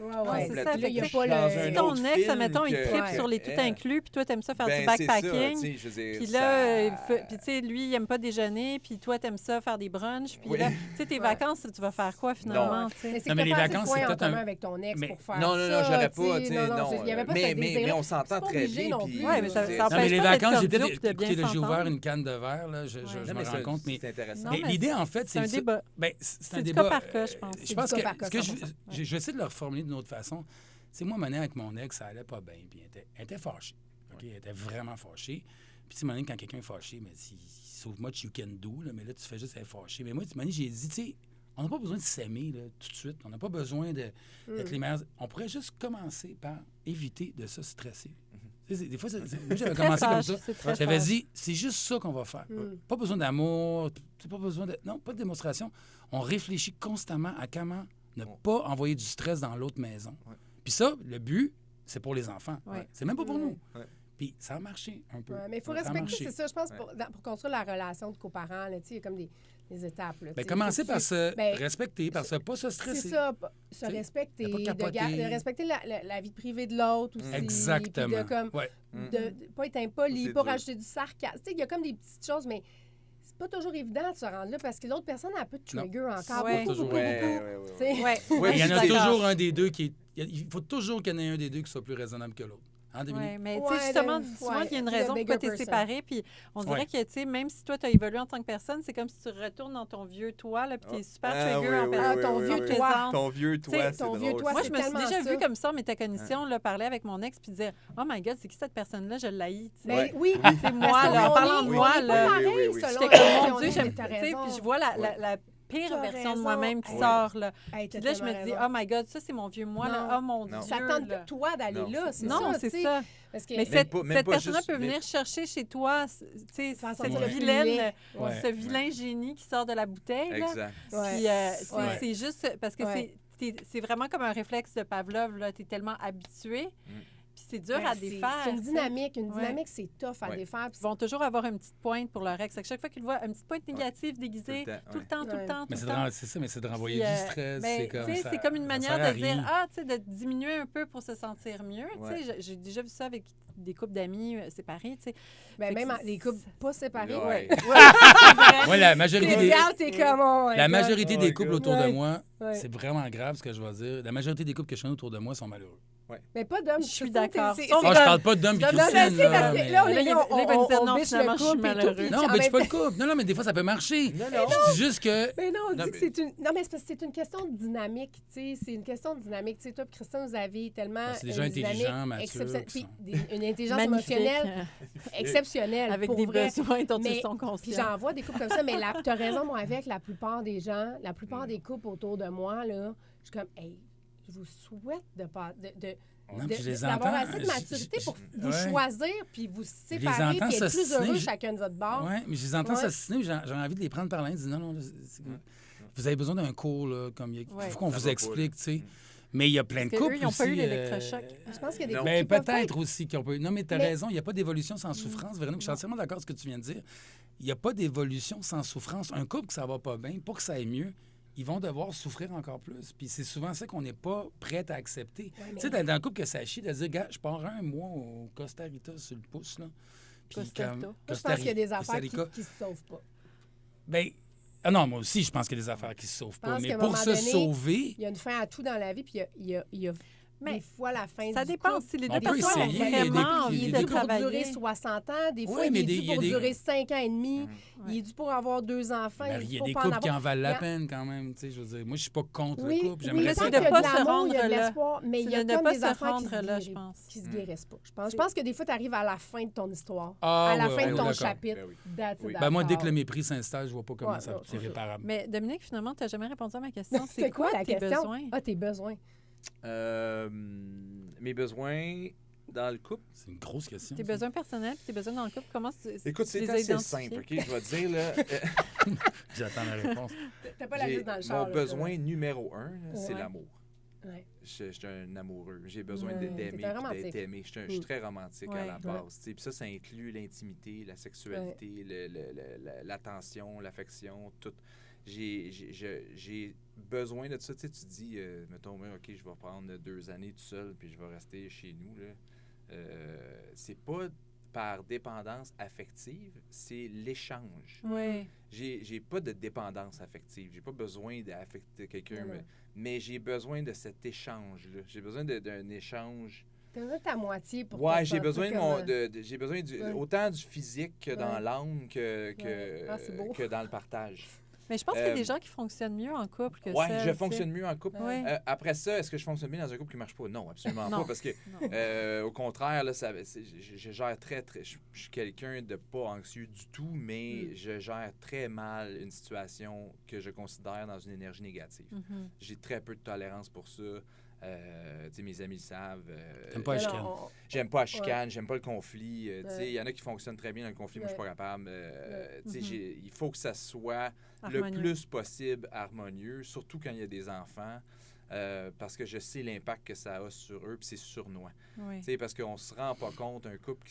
Ouais, Ouais, ouais. c'est ça, complètement- fait il y a que pas dans le... un Si ton autre ex, film admettons, il que- tripe Ouais. sur les tout inclus, puis toi, t'aimes ça faire du Ben, c'est ça, backpacking. tu sais, je veux dire, Puis ça- là, puis tu sais, lui, il aime pas déjeuner, puis toi, t'aimes ça faire des brunchs. Puis Oui. là, tu sais, tes Ouais. vacances, tu vas faire quoi finalement? tu sais? Mais c'est Non, que mais les t'as pas assez de vacances, points c'est en peut-être commun un- avec ton ex Mais- pour faire Non, ça. j'aurais pas, tu sais, non. Il y avait pas mais, ce mais désir-là. on s'entend C'est pas très obligé bien. non puis, plus. Ouais, mais ça c'est- empêche Non, mais les pas d'être vacances, j'ai cordiaux peut-être puis de bien écouté, là, j'ai ouvert s'entendre. une canne de verre, là, je Ouais. me Non, mais rends compte. Mais c'est intéressant. Non, mais mais l'idée, en fait, c'est un ça. débat. Ben, c'est un C'est du débat. cas par cas, je pense. Je C'est pense du que cas par cas, ce que 100%. je vais essayer de le reformuler d'une autre façon. C'est moi, mener avec mon ex, ça allait pas bien. Puis elle était fâchée. OK? Elle était vraiment fâchée. Puis, tu sais, quand quelqu'un est fâché, mais so much you can do, là, mais là, tu fais juste être fâché. Mais moi, j'ai dit, tu sais, on n'a pas besoin de s'aimer là, tout de suite. On n'a pas besoin d'être les meilleurs. On pourrait juste commencer par éviter de se stresser. Tu sais, des fois, moi, j'avais Très commencé comme sage, ça. c'est très J'avais sage. dit, c'est juste ça qu'on va faire. Pas besoin d'amour, pas besoin de... Non, pas de démonstration. On réfléchit constamment à comment ne pas envoyer du stress dans l'autre maison. Ouais. Puis ça, le but, c'est pour les enfants. Ouais. C'est même pas pour nous. Ouais. Puis ça a marché un peu. Ouais, mais il faut Ça a respecter, marché. c'est ça, je pense, Ouais. pour construire la relation de coparents, là, tu sais, il y a comme des étapes. Là, Ben, tu sais. commencer Faut par que tu- se ben, respecter, par pas se stresser. C'est ça, se T'sais, respecter, de pas capoter. de respecter la vie privée de l'autre aussi. Exactement. Puis de comme, Ouais. de pas être impoli, C'est pas dur. rajouter du sarcasme. Tu sais, il y a comme des petites choses, mais c'est pas toujours évident de se rendre là parce que l'autre personne a un peu de trigger encore. Ouais. Beaucoup, beaucoup, Ouais, beaucoup. ouais, ouais, Tu sais. Ouais. Ouais, Il y en je a suis d'accord. toujours un des deux qui est... Il faut toujours qu'il y en ait un des deux qui soit plus raisonnable que l'autre. Hein, Dominique? Oui, mais tu Ouais, sais, justement, le- souvent, ouais, il y a une the raison bigger pourquoi tu es person. séparé. Puis on dirait Ouais. que, tu sais, même si toi, tu as évolué en tant que personne, c'est comme si tu retournes dans ton vieux toi, là, puis tu es super trigger en personne. oui, ton qui vieux est toi. présente. Ton vieux Tu sais, toi, c'est ton vieux drôle. toi, Moi, c'est je me suis tellement déjà ça. vue comme ça en métacognition, là, parler avec mon ex, puis dire « Oh my God, c'est qui cette personne-là? Je l'haïs. » tu sais. Ben Ouais. oui, C'est moi, parce là, en qu'on parlant est- de on moi, est là. pas pareil, Oui, oui, oui. selon J'étais la comme, vie, mon on Dieu, est- j'aime, t'as tu sais, raison. puis je vois Ouais. la pire T'as version de raison. moi-même qui Ouais. sort, là. Hey, Puis t'as là, je me tellement dis « raison. Oh my God, ça, c'est mon vieux moi, là. Non. Oh mon Non. Dieu, Ça tente là. pas toi d'aller Non. là, c'est Non, ça, c'est tu sais. ça. Parce que Mais Même cette, pas- même cette pas personne-là juste- peut mais- venir chercher chez toi, tu sais, Faire cette sortir le vilaine, mulet. Ouais. ce vilain génie qui sort de la bouteille, là. Exact. Ouais. Puis, tu sais, Ouais. c'est juste parce que Ouais. c'est vraiment comme un réflexe de Pavlov, là. Tu es tellement habitué, puis c'est dur Ben, à c'est- défaire. C'est une tu sais. dynamique. Une Ouais. dynamique, c'est tough à Ouais. défaire. puis Ils vont toujours avoir une petite pointe pour leur ex. À chaque fois qu'ils le voient, une petite pointe négative déguisée, Tout le temps, tout le temps, tout le Ouais. temps, tout Mais le c'est temps. c'est ça, mais c'est de renvoyer Puis, du stress. ben, C'est comme tu sais, ça. c'est comme une ça manière sert à de dire, rien. ah, tu sais, de diminuer un peu pour se sentir mieux. Tu sais, Ouais. j'ai déjà vu ça avec des couples d'amis séparés, tu sais. Ben, Fait même que les couples pas séparés. Ouais. Ouais, la majorité Tu des... regardes, t'es comme, oh my La God. majorité Oh des my couples God. autour de Ouais. moi, Ouais. c'est vraiment grave ce que je vais dire. La majorité des couples que je connais autour de moi sont malheureux. Mais pas d'hommes. Je suis Christine, d'accord. c'est- Sauf c'est Ah, je comme- parle pas d'hommes et Non, Christine, je sais, parce que mais- là, on est Là, là, il va dire, on non, bitch finalement, le je suis couple et tout, malheureux. puis Non, en mais même tu pas le temps- couple. Non, mais des fois, ça peut marcher. Non, Je dis juste que... Mais non, on Non, dit que mais- c'est une... Non, mais c'est parce que c'est une question de dynamique, tu sais. C'est une question de dynamique. Tu sais, toi et Christine, vous avez tellement Ben, c'est des gens une dynamique intelligents, matures, exceptionnelle. qui Puis sont- une intelligence Magnifique, émotionnelle exceptionnelle, avec pour des vrai. besoins dont Mais- ils sont Puis conscients. j'en vois des couples comme ça, mais tu as raison, moi, avec la plupart des gens, la plupart des couples autour de moi, là, je suis comme, hey, je vous souhaite Non, puis je les d'avoir entends. assez de maturité pour vous ouais. choisir, puis vous les séparer, entends puis être plus s'ostiner, heureux je- chacun de votre bord. Oui, mais je les entends Ouais. s'assiner, j'ai envie de les prendre par la main et de dire non, non, vous avez besoin d'un cours, là, comme il Ouais. faut qu'on Ça vous va pas, explique, là. tu sais. Mais il y a plein de Parce couples qu'eux, ils n'ont pas eu aussi, l'électrochoc. Je pense qu'il y a des Non. couples Ben, qui peuvent peut-être aussi qui ont pas eu. Non, mais tu as Mais- raison, il n'y a pas d'évolution sans souffrance. Véronique, je suis entièrement d'accord avec ce que tu viens de dire. Il n'y a pas d'évolution sans souffrance. Un couple que ça va pas bien, pour que ça aille mieux, ils vont devoir souffrir encore plus. Puis c'est souvent ça qu'on n'est pas prêt à accepter. Ouais, Tu sais, dans un couple que ça chie, de dire, gars, je pars un mois au Costa Rica sur le pouce, là. Puis Costa comme- Rica. Moi, je pense qu'il y a des Costa affaires qui Rica. ne se sauvent pas. Ben, Ah non, moi aussi, je pense qu'il y a des affaires qui se sauvent pas. pense Mais qu'à un pour moment se donné, sauver, Il y a une fin à tout dans la vie, puis il y a Mais des fois la fin ça du dépend couple. si les On deux peut personnes ont essayer, il y a des- vraiment il y a envie Il des est de dû pour travailler. durer 60 ans. Des fois, Oui, mais il est il dû y a pour des- durer 5 ans et demi. Mhm. Il est dû pour avoir 2 enfants. Marie, est il y a dû des pour pas en couples qui avoir. en valent la Il y a- peine quand même. Tu sais, je veux dire, moi, je suis pas contre Oui, le couple. oui, J'aimerais je c'est pense de qu'il y a pas de se l'amour, il y a de rendre là. l'espoir, mais il y C'est a de ne comme pas des se affaires rendre là, je pense. qui se guérissent pas. Je pense que des fois, tu arrives à la fin de ton histoire, Ah, à la ouais, fin ouais, de ton d'accord. chapitre. Ben oui. That's it, Oui. Ben moi, dès that's que le all. mépris s'installe, je vois pas comment Ouais, ça non, c'est c'est ça. réparable. Mais Dominique, finalement, tu n'as jamais répondu à ma question. C'était C'est quoi la tes question? besoins? Ah, tes besoins. Mes besoins dans le couple. C'est une grosse question. Tes ça. besoins personnels, tes besoins dans le couple, comment tu Écoute, tu c'est les as assez identifiés? simple, OK? Je vais te dire, là, J'attends la réponse. T'as pas la liste dans le char. mon là, besoin numéro 1, c'est Ouais. l'amour. Ouais. Je suis un amoureux. J'ai besoin Ouais, d'aimer t'es puis un romantique. d'être aimé. Je suis très romantique à Ouais. la base. Tu sais. Puis ça inclut l'intimité, la sexualité, l'attention, l'affection, tout. J'ai besoin de ça. Tu sais, tu dis, mettons, OK, je vais prendre 2 années tout seul puis je vais rester chez nous. Là. C'est pas par dépendance affective, c'est l'échange. Oui. J'ai pas de dépendance affective. J'ai pas besoin d'affecter quelqu'un, Non, non. mais j'ai besoin de cet échange-là. J'ai besoin d'un échange. T'as besoin de ta moitié pour Ouais, te j'ai sentir besoin comme, j'ai besoin Ouais. autant du physique que dans Ouais. l'âme Ouais. Ah, c'est beau. que dans le partage. Mais je pense qu'il y a des Euh, gens qui fonctionnent mieux en couple que Ouais, seuls, je tu sais. fonctionne mieux en couple. Ouais. Après ça, est-ce que je fonctionne bien dans un couple qui marche pas? Non, absolument Non. pas. Parce que, Non. au contraire, là, je gère très. Je suis quelqu'un de pas anxieux du tout, mais je gère très mal une situation que je considère dans une énergie négative. Mhm. J'ai très peu de tolérance pour ça. Tu sais, mes amis le savent. T'aimes pas la Mais chicane. non, J'aime pas la chicane, j'aime pas le conflit. Tu sais, Ouais. il y en a qui fonctionnent très bien dans le conflit, moi, je suis pas capable. Tu sais, Mhm. il faut que ça soit Harmonieux. le plus possible harmonieux, surtout quand il y a des enfants, parce que je sais l'impact que ça a sur eux, puis c'est sournois. Oui. Tu sais, parce qu'on se rend pas compte, un couple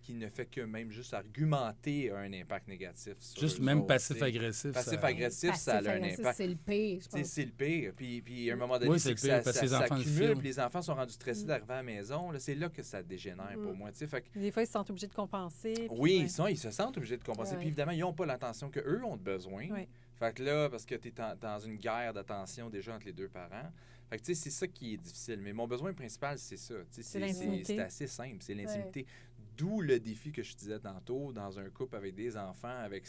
qui ne fait que même juste argumenter a un impact négatif sur Juste eux même autres, passif-agressif. Passif-agressif, ça a un Passif-agressif, impact. c'est le pire, je Tu sais, pense. c'est le pire. Puis à un moment donné, Oui, c'est le que pire, parce que les ça enfants le accumule, filment. puis les enfants sont rendus stressés d'arriver à la maison. Là, c'est là que ça dégénère pour moi. Tu sais, fait que, Des fois, ils se sentent obligés de compenser. puis oui, ouais. ils se sentent obligés de compenser. Ouais. Puis évidemment, ils n'ont pas l'attention qu'eux ont de besoin. Oui. Fait que là, parce que tu es dans une guerre d'attention déjà entre les deux parents. Fait que tu sais, c'est ça qui est difficile. Mais mon besoin principal, c'est ça. Tu sais, C'est l'intimité. c'est assez simple, c'est l'intimité. D'où le défi que je disais tantôt, dans un couple avec des enfants, avec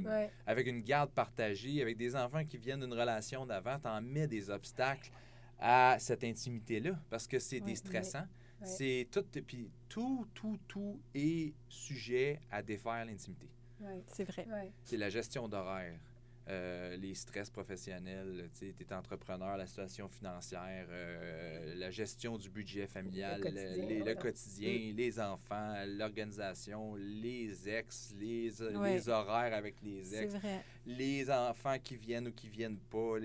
Ouais. avec une garde partagée, avec des enfants qui viennent d'une relation d'avant, t'en mets des obstacles à cette intimité-là, parce que c'est Ouais. des stressants. Ouais. C'est tout, puis tout est sujet à défaire l'intimité. Ouais. C'est vrai. Ouais. C'est la gestion d'horaire, les stress professionnels, tu es entrepreneur, la situation financière, la gestion du budget familial, Le quotidien, le voilà. quotidien, les enfants, l'organisation, les ex, les Ouais. horaires avec les C'est ex, vrai. les enfants qui viennent ou qui viennent pas,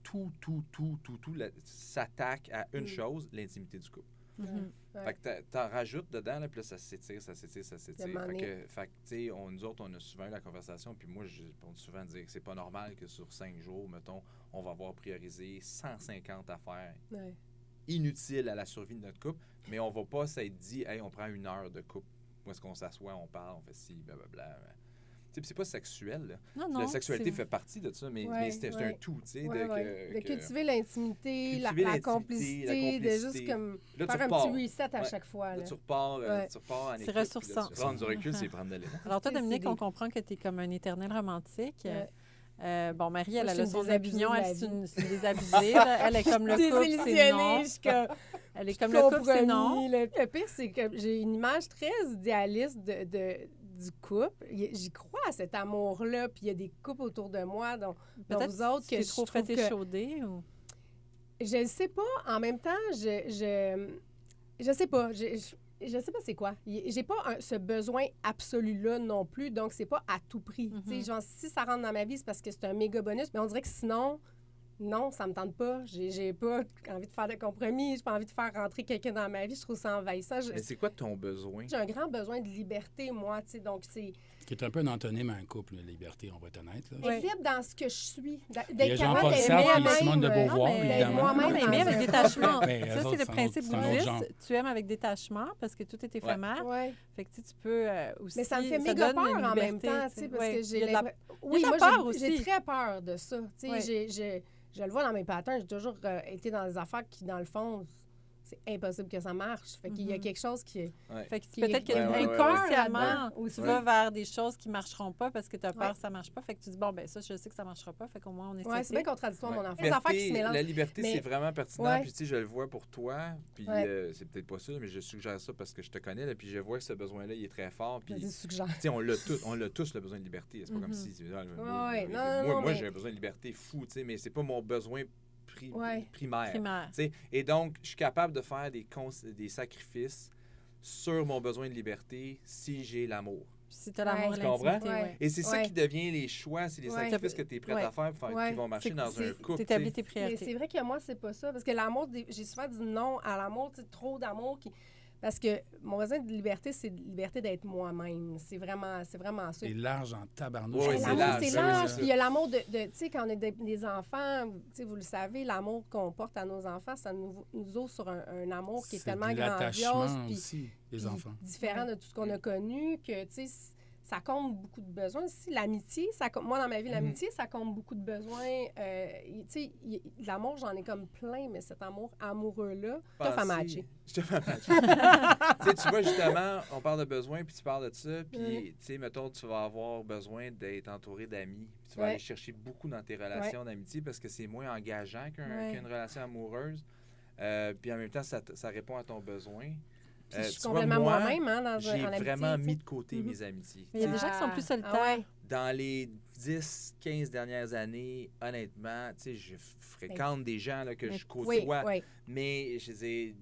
tout s'attaque à une chose, l'intimité du couple. Mhm. Ouais. Fait que t'en rajoutes dedans, là, puis là, ça s'étire. Fait que, tu sais, nous autres, on a souvent eu la conversation, puis moi, on dit souvent dire que c'est pas normal que sur 5 jours, mettons, on va avoir priorisé 150 affaires Ouais. inutiles à la survie de notre couple, mais on va pas s'être dit, hey, on prend 1 heure de couple, où est-ce qu'on s'assoit, on parle, on fait ci, blablabla. Tu sais, puis c'est pas sexuel, là. Non, non. La sexualité c'est- fait partie de ça, mais Ouais, c'est ouais. un tout, tu sais. Ouais, ouais. De cultiver l'intimité, Cultiver la l'intimité, complicité, la de juste complicité. comme Là, tu faire un repars. petit reset à Ouais. chaque fois. Là, Là. tu repars Ouais. en équipe. ressourçant. puis là, Prendre du recul, c'est prendre de l'élan. Alors, toi, Tu sais, Dominique, c'est on des- comprend que tu es comme un éternel romantique. Ouais. Bon, Marie, Moi, elle je a suis son une désabusée opinion, de elle la c'est vie. une désabusée. Là. Elle est comme le couple, c'est Désillusionnée non. jusqu'à Elle est comme le couple, c'est non. Le pire, c'est que j'ai une image très idéaliste du couple. J'y crois à cet amour-là, puis il y a des couples autour de moi, dont Peut-être vous autres, que que tu es trop je trouve fait que... échauder ou... Je ne sais pas. En même temps, je sais pas. Je sais pas c'est quoi. J'ai pas ce besoin absolu-là non plus, donc c'est pas à tout prix. Tu sais, genre, si ça rentre dans ma vie, c'est parce que c'est un méga bonus, mais on dirait que sinon, non, ça me tente pas. J'ai pas envie de faire de compromis, j'ai pas envie de faire rentrer quelqu'un dans ma vie, je trouve ça envahissant. Mais c'est quoi ton besoin? J'ai un grand besoin de liberté, moi, tu sais, donc c'est... Qui est un peu un antonyme à un couple, la liberté, on va être honnête. Là. Être libre dans ce que je suis. Il y a Jean-Paul Sartre et Simone de Beauvoir, évidemment. Moi-même, aimer avec détachement. Mais Ça, c'est le principe c'est un autre genre. bouddhiste. Tu aimes avec détachement parce que tout est éphémère. Ouais. Fait que tu peux aussi... Mais ça me fait méga donne peur une en même liberté, temps, tu tu sais, sais. parce Ouais. que j'ai Il y a de la- Oui, il y a de moi, la peur j'ai aussi. très peur de ça. Tu sais, Ouais. je le vois dans mes patterns. J'ai toujours été dans des affaires qui, dans le fond, c'est impossible que ça marche. Fait qu'il y a quelque chose qui est... Fait que Qui- peut-être que Ouais, inconsciemment, là-dedans aussi. tu vas vers des choses qui ne marcheront pas parce que tu as peur Ouais. que ça ne marche pas. Fait que tu dis, bon, ben ça, je sais que ça ne marchera pas. Fait qu'au moins, on essaie. Ouais, c'est bien contradictoire, Ouais. mon enfant. Les affaires qui se mélangent. La liberté, Mais- c'est vraiment pertinent. Ouais. Puis, tu sais, je le vois pour toi. Puis, Ouais. c'est peut-être pas ça, mais je suggère ça parce que je te connais. Là, puis, je vois que ce besoin-là, il est très fort. Puis, Vas-y, suggère. tu sais, on l'a tous le besoin de liberté. C'est pas comme si... Ouais, moi, mais- j'ai un besoin de liberté fou, tu sais, mais c'est pas mon besoin Ouais. primaire. Primaire. Tu sais. Et donc, je suis capable de faire des sacrifices sur mon besoin de liberté si j'ai l'amour. Puis si tu as l'amour Ouais. et Tu comprends? l'intimité, Ouais. ouais. Et c'est ça Ouais. qui devient les choix, c'est les Ouais. sacrifices que tu es prête Ouais. à faire pour Ouais. qui vont marcher dans un couple. Tu tu sais. établis tes Mais priorités. c'est vrai que moi, c'est pas ça. Parce que l'amour, j'ai souvent dit non à l'amour, tu sais, trop d'amour. Parce que mon besoin de liberté, c'est de liberté d'être moi-même. C'est vraiment ça. C'est large en tabarnouche. Ouais, Hey, c'est l'amour, large, c'est ben oui, large. c'est Puis il y a l'amour de tu sais, quand on est des enfants, tu sais, vous le savez, l'amour qu'on porte à nos enfants, ça nous ouvre sur un amour qui est tellement de grandiose. l'attachement Puis aussi, les puis enfants. différent de tout ce qu'on a connu, que, tu sais, ça compte beaucoup de besoins. Si l'amitié, moi, dans ma vie, l'amitié, ça compte beaucoup de besoins. Tu sais, l'amour, j'en ai comme plein, mais cet amour amoureux-là, tough à matcher. Je te matcher. Tu vois, justement, on parle de besoins, puis tu parles de ça, puis, tu sais, mettons, tu vas avoir besoin d'être entouré d'amis, puis tu vas Ouais. aller chercher beaucoup dans tes relations d'amitié parce que c'est moins engageant qu'une relation amoureuse. Puis en même temps, ça répond à ton besoin. Puis je suis Tu vois, complètement moi, moi-même en j'ai amitié. vraiment tu sais. mis de côté Mhm. mes amitiés. Mais il y a des gens qui sont plus solitaires. Ah ouais. Dans les 10-15 dernières années, honnêtement, tu sais, je fréquente des gens là, que Mais- je côtoie, Oui. mais je dis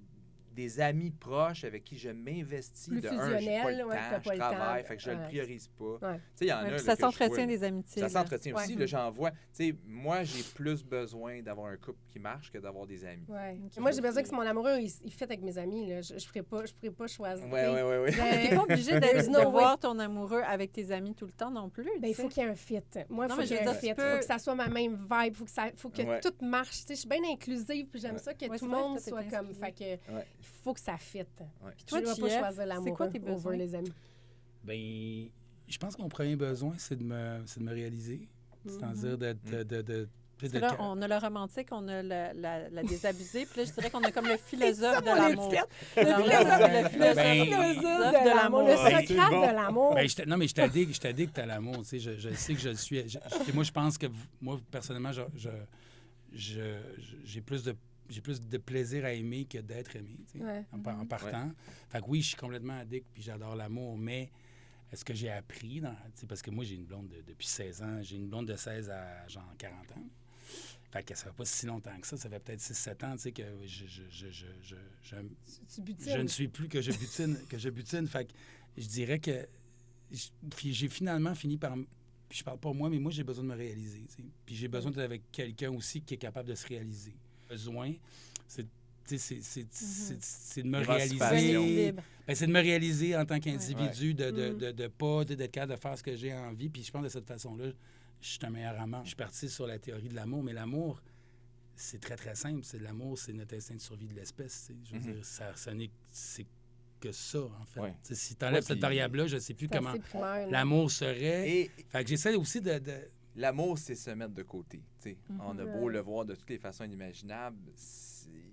des amis proches avec qui je m'investis. Plus De un, j'ai pas fusionnel, le ouais, temps, t'as pas je le temps. travaille, fait que je le Ouais. priorise pas. Ouais. Tu sais, il y en a Ouais, là, puis ça que je vois, s'entretient des amitiés. ça là. s'entretient aussi. Ouais. Là, j'en vois. Tu sais, moi, j'ai plus besoin d'avoir un couple qui marche que d'avoir des amis. Ouais. Ok. Moi, j'ai besoin que mon amoureux, il fait avec mes amis. Là. Je ne pourrais pas choisir. Ouais. T'es pas obligé de, There's no de way. voir ton amoureux avec tes amis tout le temps non plus. Ben, il tu sais. faut qu'il y ait un fit. Moi, il Non, faut mais qu'il y ait je veux un dire, fit. tu Il faut peux- que ça soit ma même vibe. Il faut que Ouais. tout marche. Tu sais, je suis bien inclusive, puis j'aime ça que Ouais, tout c'est le vrai monde que t'es soit bien comme. Fait inclusive. que Ouais. il faut que ça fit. Puis Je ne vais pas JF, choisir c'est l'amoureux quoi tes besoins? over les amis. Ben, je pense que mon premier besoin, c'est de me réaliser. C'est-à-dire de Parce que là, on a le romantique, on a la désabusée, puis là, je dirais qu'on a comme le philosophe de l'amour. Le Non, philosophe Ben, de l'amour. Le Ben, Socrate de l'amour. Ben, non, mais je t'addict à l'amour. Tu sais, je sais que je le suis. Moi, je pense que moi, personnellement, j'ai plus de plaisir à aimer que d'être aimé, tu sais, Ouais. en partant. Fait que oui, je suis complètement addict, puis j'adore l'amour, mais est-ce que j'ai appris? Tu sais, parce que moi, j'ai une blonde depuis 16 ans. J'ai une blonde de 16 à genre 40 ans. Fait que ça fait pas si longtemps que ça. Ça fait peut-être 6-7 ans, tu sais, que Tu butines. je ne suis plus que je butine. Fait que je dirais que puis j'ai finalement fini par... Puis je parle pas moi, mais moi, j'ai besoin de me réaliser. Tu sais. Puis j'ai besoin d'être avec quelqu'un aussi qui est capable de se réaliser. Besoin, c'est de me Émancipation. réaliser. Ben, c'est de me réaliser en tant qu'individu, Ouais. de pas d'être capable de faire ce que j'ai envie. Puis je pense que de cette façon-là, je suis un meilleur amant. Je suis parti sur la théorie de l'amour, mais l'amour, c'est très, très simple. L'amour, c'est notre instinct de survie de l'espèce. Tu sais. Je veux dire, ça n'est... C'est que ça, en fait. Ouais. Tu sais, si tu enlèves cette puis- variable-là, je ne sais plus C'est comment assez primaire, là. l'amour serait. Et Fait que j'essaie aussi de... l'amour, c'est se mettre de côté. Tu sais. On a beau Ouais. le voir de toutes les façons inimaginables,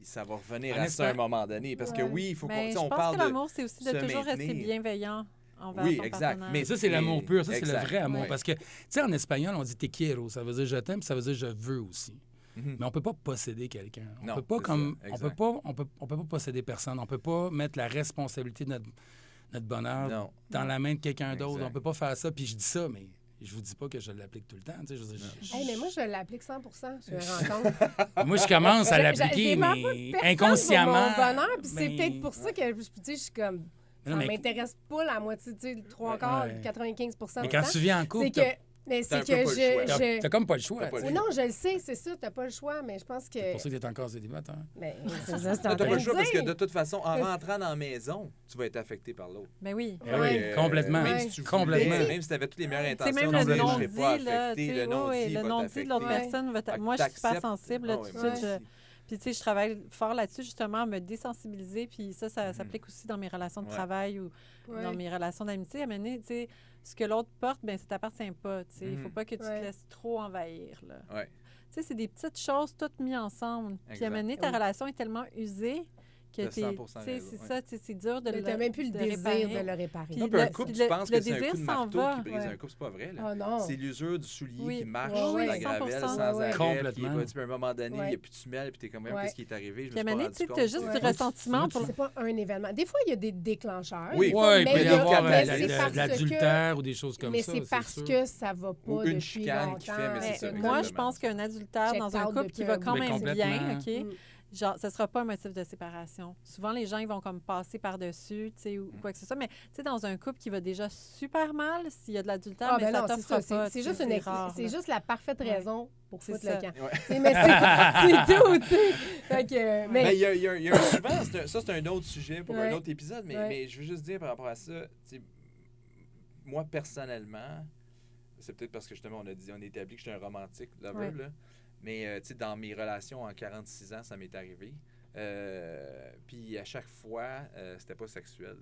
ça va revenir à Honnêtement- ça à un moment donné. Parce que Ouais. oui, il faut qu'on... Ben, tu je sais, on pense parle que de... l'amour, c'est aussi de se toujours rester maintenir. bienveillant envers Oui, ton exact. partenaire. Mais Mais ça, c'est l'amour pur. Ça, c'est le Exact. vrai amour. Ouais. Parce que, tu sais, en espagnol, on dit te quiero. Ça veut dire je t'aime, puis ça veut dire je veux aussi. Mhm. Mais on peut pas posséder quelqu'un. On Non, peut pas c'est comme... ça, On exact. peut pas posséder personne. On peut pas mettre la responsabilité de notre bonheur Non. dans la main de quelqu'un d'autre. Exact. On peut pas faire ça. Puis je dis ça, mais je vous dis pas que je l'applique tout le temps. Tu sais, je veux dire, Hey, mais moi, je l'applique 100 je me rends compte. moi, je commence à Je l'appliquer, démarre pas mais de personne inconsciemment. pour mon bonheur, puis c'est mais- peut-être pour ça que tu sais, je suis comme. Non, Ça mais- m'intéresse pas la moitié, tu sais, le 3 quarts, Ouais. 95 Mais du quand temps. tu vis en couple, C'est que Mais T'as c'est un peu que pas le choix. T'as comme pas le choix. T'as pas le Oui, non, je le sais, c'est ça, t'as pas le choix, mais je pense que... C'est pour ça que t'es encore célibataire. Mais c'est ça, c'est T'as en pas train le choix de parce que dire. de toute façon, en rentrant dans la maison, tu vas être affecté par l'autre. Ben oui. Eh oui, complètement. Même si tu Complètement. voulais, même si tu avais toutes les meilleures Tu sais, intentions, même tu le ne serais non-dit, pas là, affecté. tu sais, Le non-dit le va non-dit de l'autre t'affecter. personne va Fait que moi, je suis super t'acceptes. sensible, là, Ah tout ouais, de moi suite. aussi. Puis, tu sais, je travaille fort là-dessus, justement, à me désensibiliser. Puis ça s'applique aussi dans mes relations de travail ou dans mes relations d'amitié. À un moment donné, tu sais, ce que l'autre porte, bien, ça t'appartient pas, tu sais. Il faut pas que tu te laisses trop envahir, là. Ouais. Tu sais, c'est des petites choses toutes mises ensemble. Puis à un moment donné, ta relation est tellement usée que T'as t'es... 100% Tu sais, raison, c'est ouais. ça, tu sais, c'est dur de Mais le t'as même plus le désir réparer. de le réparer. Puis Non, puis un couple, tu penses que c'est un coup de marteau qui brise un couple, c'est pas vrai. Là. Ah non. C'est l'usure du soulier Oui. qui marche Ouais, sur ouais, la gravelle 100%. sans Ouais. arrêt. Complètement. Puis, à un moment donné, il n'y a plus de semelle, puis t'es comme, Ouais. qu'est-ce qui est arrivé? Je Puis à un me moment suis donné, pas tu sais, rendu t'as compte. juste du ressentiment pour... C'est pas un événement. Des fois, il y a des déclencheurs. Oui. Oui, il Mais peut il y y a- avoir mais c'est parce de l'adultère ou des choses comme mais ça. c'est parce sûr. que ça va pas Ou une depuis chicane qui fait, mais c'est ça, Moi, je exactement. pense qu'un adultère Check dans un out couple depuis qui va un quand bout. même Complètement. bien, OK? Genre, ce ne sera pas un motif de séparation. Souvent, les gens, ils vont comme passer par-dessus, tu sais, ou quoi que ce soit. Mais, tu sais, dans un couple qui va déjà super mal, s'il y a de l'adultère, mais ça t'offre pas. C'est tu juste, sais, rare, c'est là. juste la parfaite raison pour C'est foutre ça. le camp. Ouais. Tu sais, mais c'est tout, tu sais. Fait que, Mais mais il y a souvent, ça c'est un autre sujet pour un Ouais. autre épisode, mais, Ouais. mais je veux juste dire par rapport à ça, tu sais, moi personnellement, c'est peut-être parce que justement on a établi que j'étais un romantique lover, Ouais. là, mais tu sais, dans mes relations en 46 ans, ça m'est arrivé. Puis à chaque fois, c'était pas sexuel.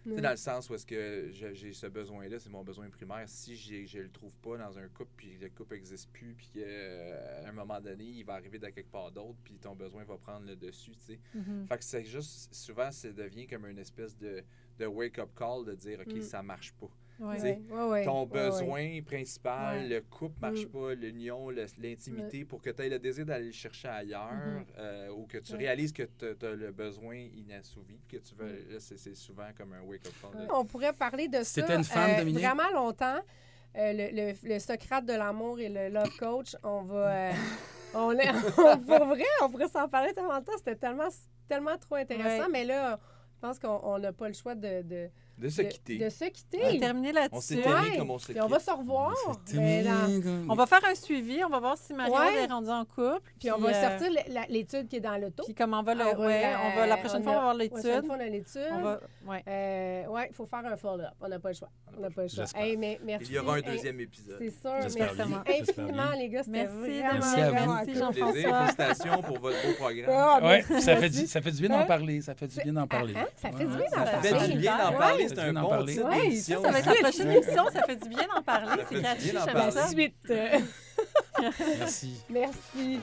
Tu sais, dans le sens où est-ce que j'ai ce besoin-là, c'est mon besoin primaire. Si je le trouve pas dans un couple, puis le couple n'existe plus, puis qu'à un moment donné, il va arriver de quelque part d'autre, puis ton besoin va prendre le dessus, tu sais. Fait que c'est juste, souvent, ça devient comme une espèce de wake-up call de dire, OK, ça marche pas. Ouais. Tu sais, ouais, ton besoin principal, Ouais. le couple marche pas, l'union, l'intimité, pour que tu aies le désir d'aller le chercher ailleurs, ou que tu réalises que tu as le besoin inassouvi, que tu veux, là, c'est souvent comme un wake-up call. on pourrait parler de ça C'était une femme, Dominique? vraiment longtemps. Le Socrate de l'amour et le love coach, on va... pour vrai, on pourrait s'en parler tellement de temps. C'était tellement trop intéressant, Ouais. mais là, je pense qu'on n'a pas le choix de se quitter. de se quitter. On va terminer On s'est là-dessus. aimé Ouais. comme on se Puis quitte. on va se revoir. On va faire un suivi, on va voir si Marie-Aude Ouais. est rendue en couple. Puis on va sortir l'étude qui est dans l'auto. Puis comment va le... On va la prochaine fois, on va voir La prochaine l'étude. fois, on a l'étude. On va... Ouais. Ouais, il faut faire un follow-up. On n'a pas le choix. On n'a pas le choix. J'espère. Hey, mais merci. Il y aura un deuxième épisode. C'est sûr. J'espère Merci bien. infiniment, les gars. C'était Merci, vraiment, Merci à vous. vraiment Merci, cool. Jean-François. Plaisir, félicitations pour votre beau programme. Ah, Oui, merci. ça fait du bien d'en Hein? parler. Ça fait du bien d'en parler. Ça fait du Ouais. bien d'en Ça parler. fait du bien d'en Ouais. parler, Ça c'est fait un du bien d'en bon parler. titre Ouais, d'émission. Ça va être la prochaine émission. Ça fait du bien d'en parler. Ça C'est fait du catchy, bien d'en j'aime parler. ça. Suite. Merci. Merci.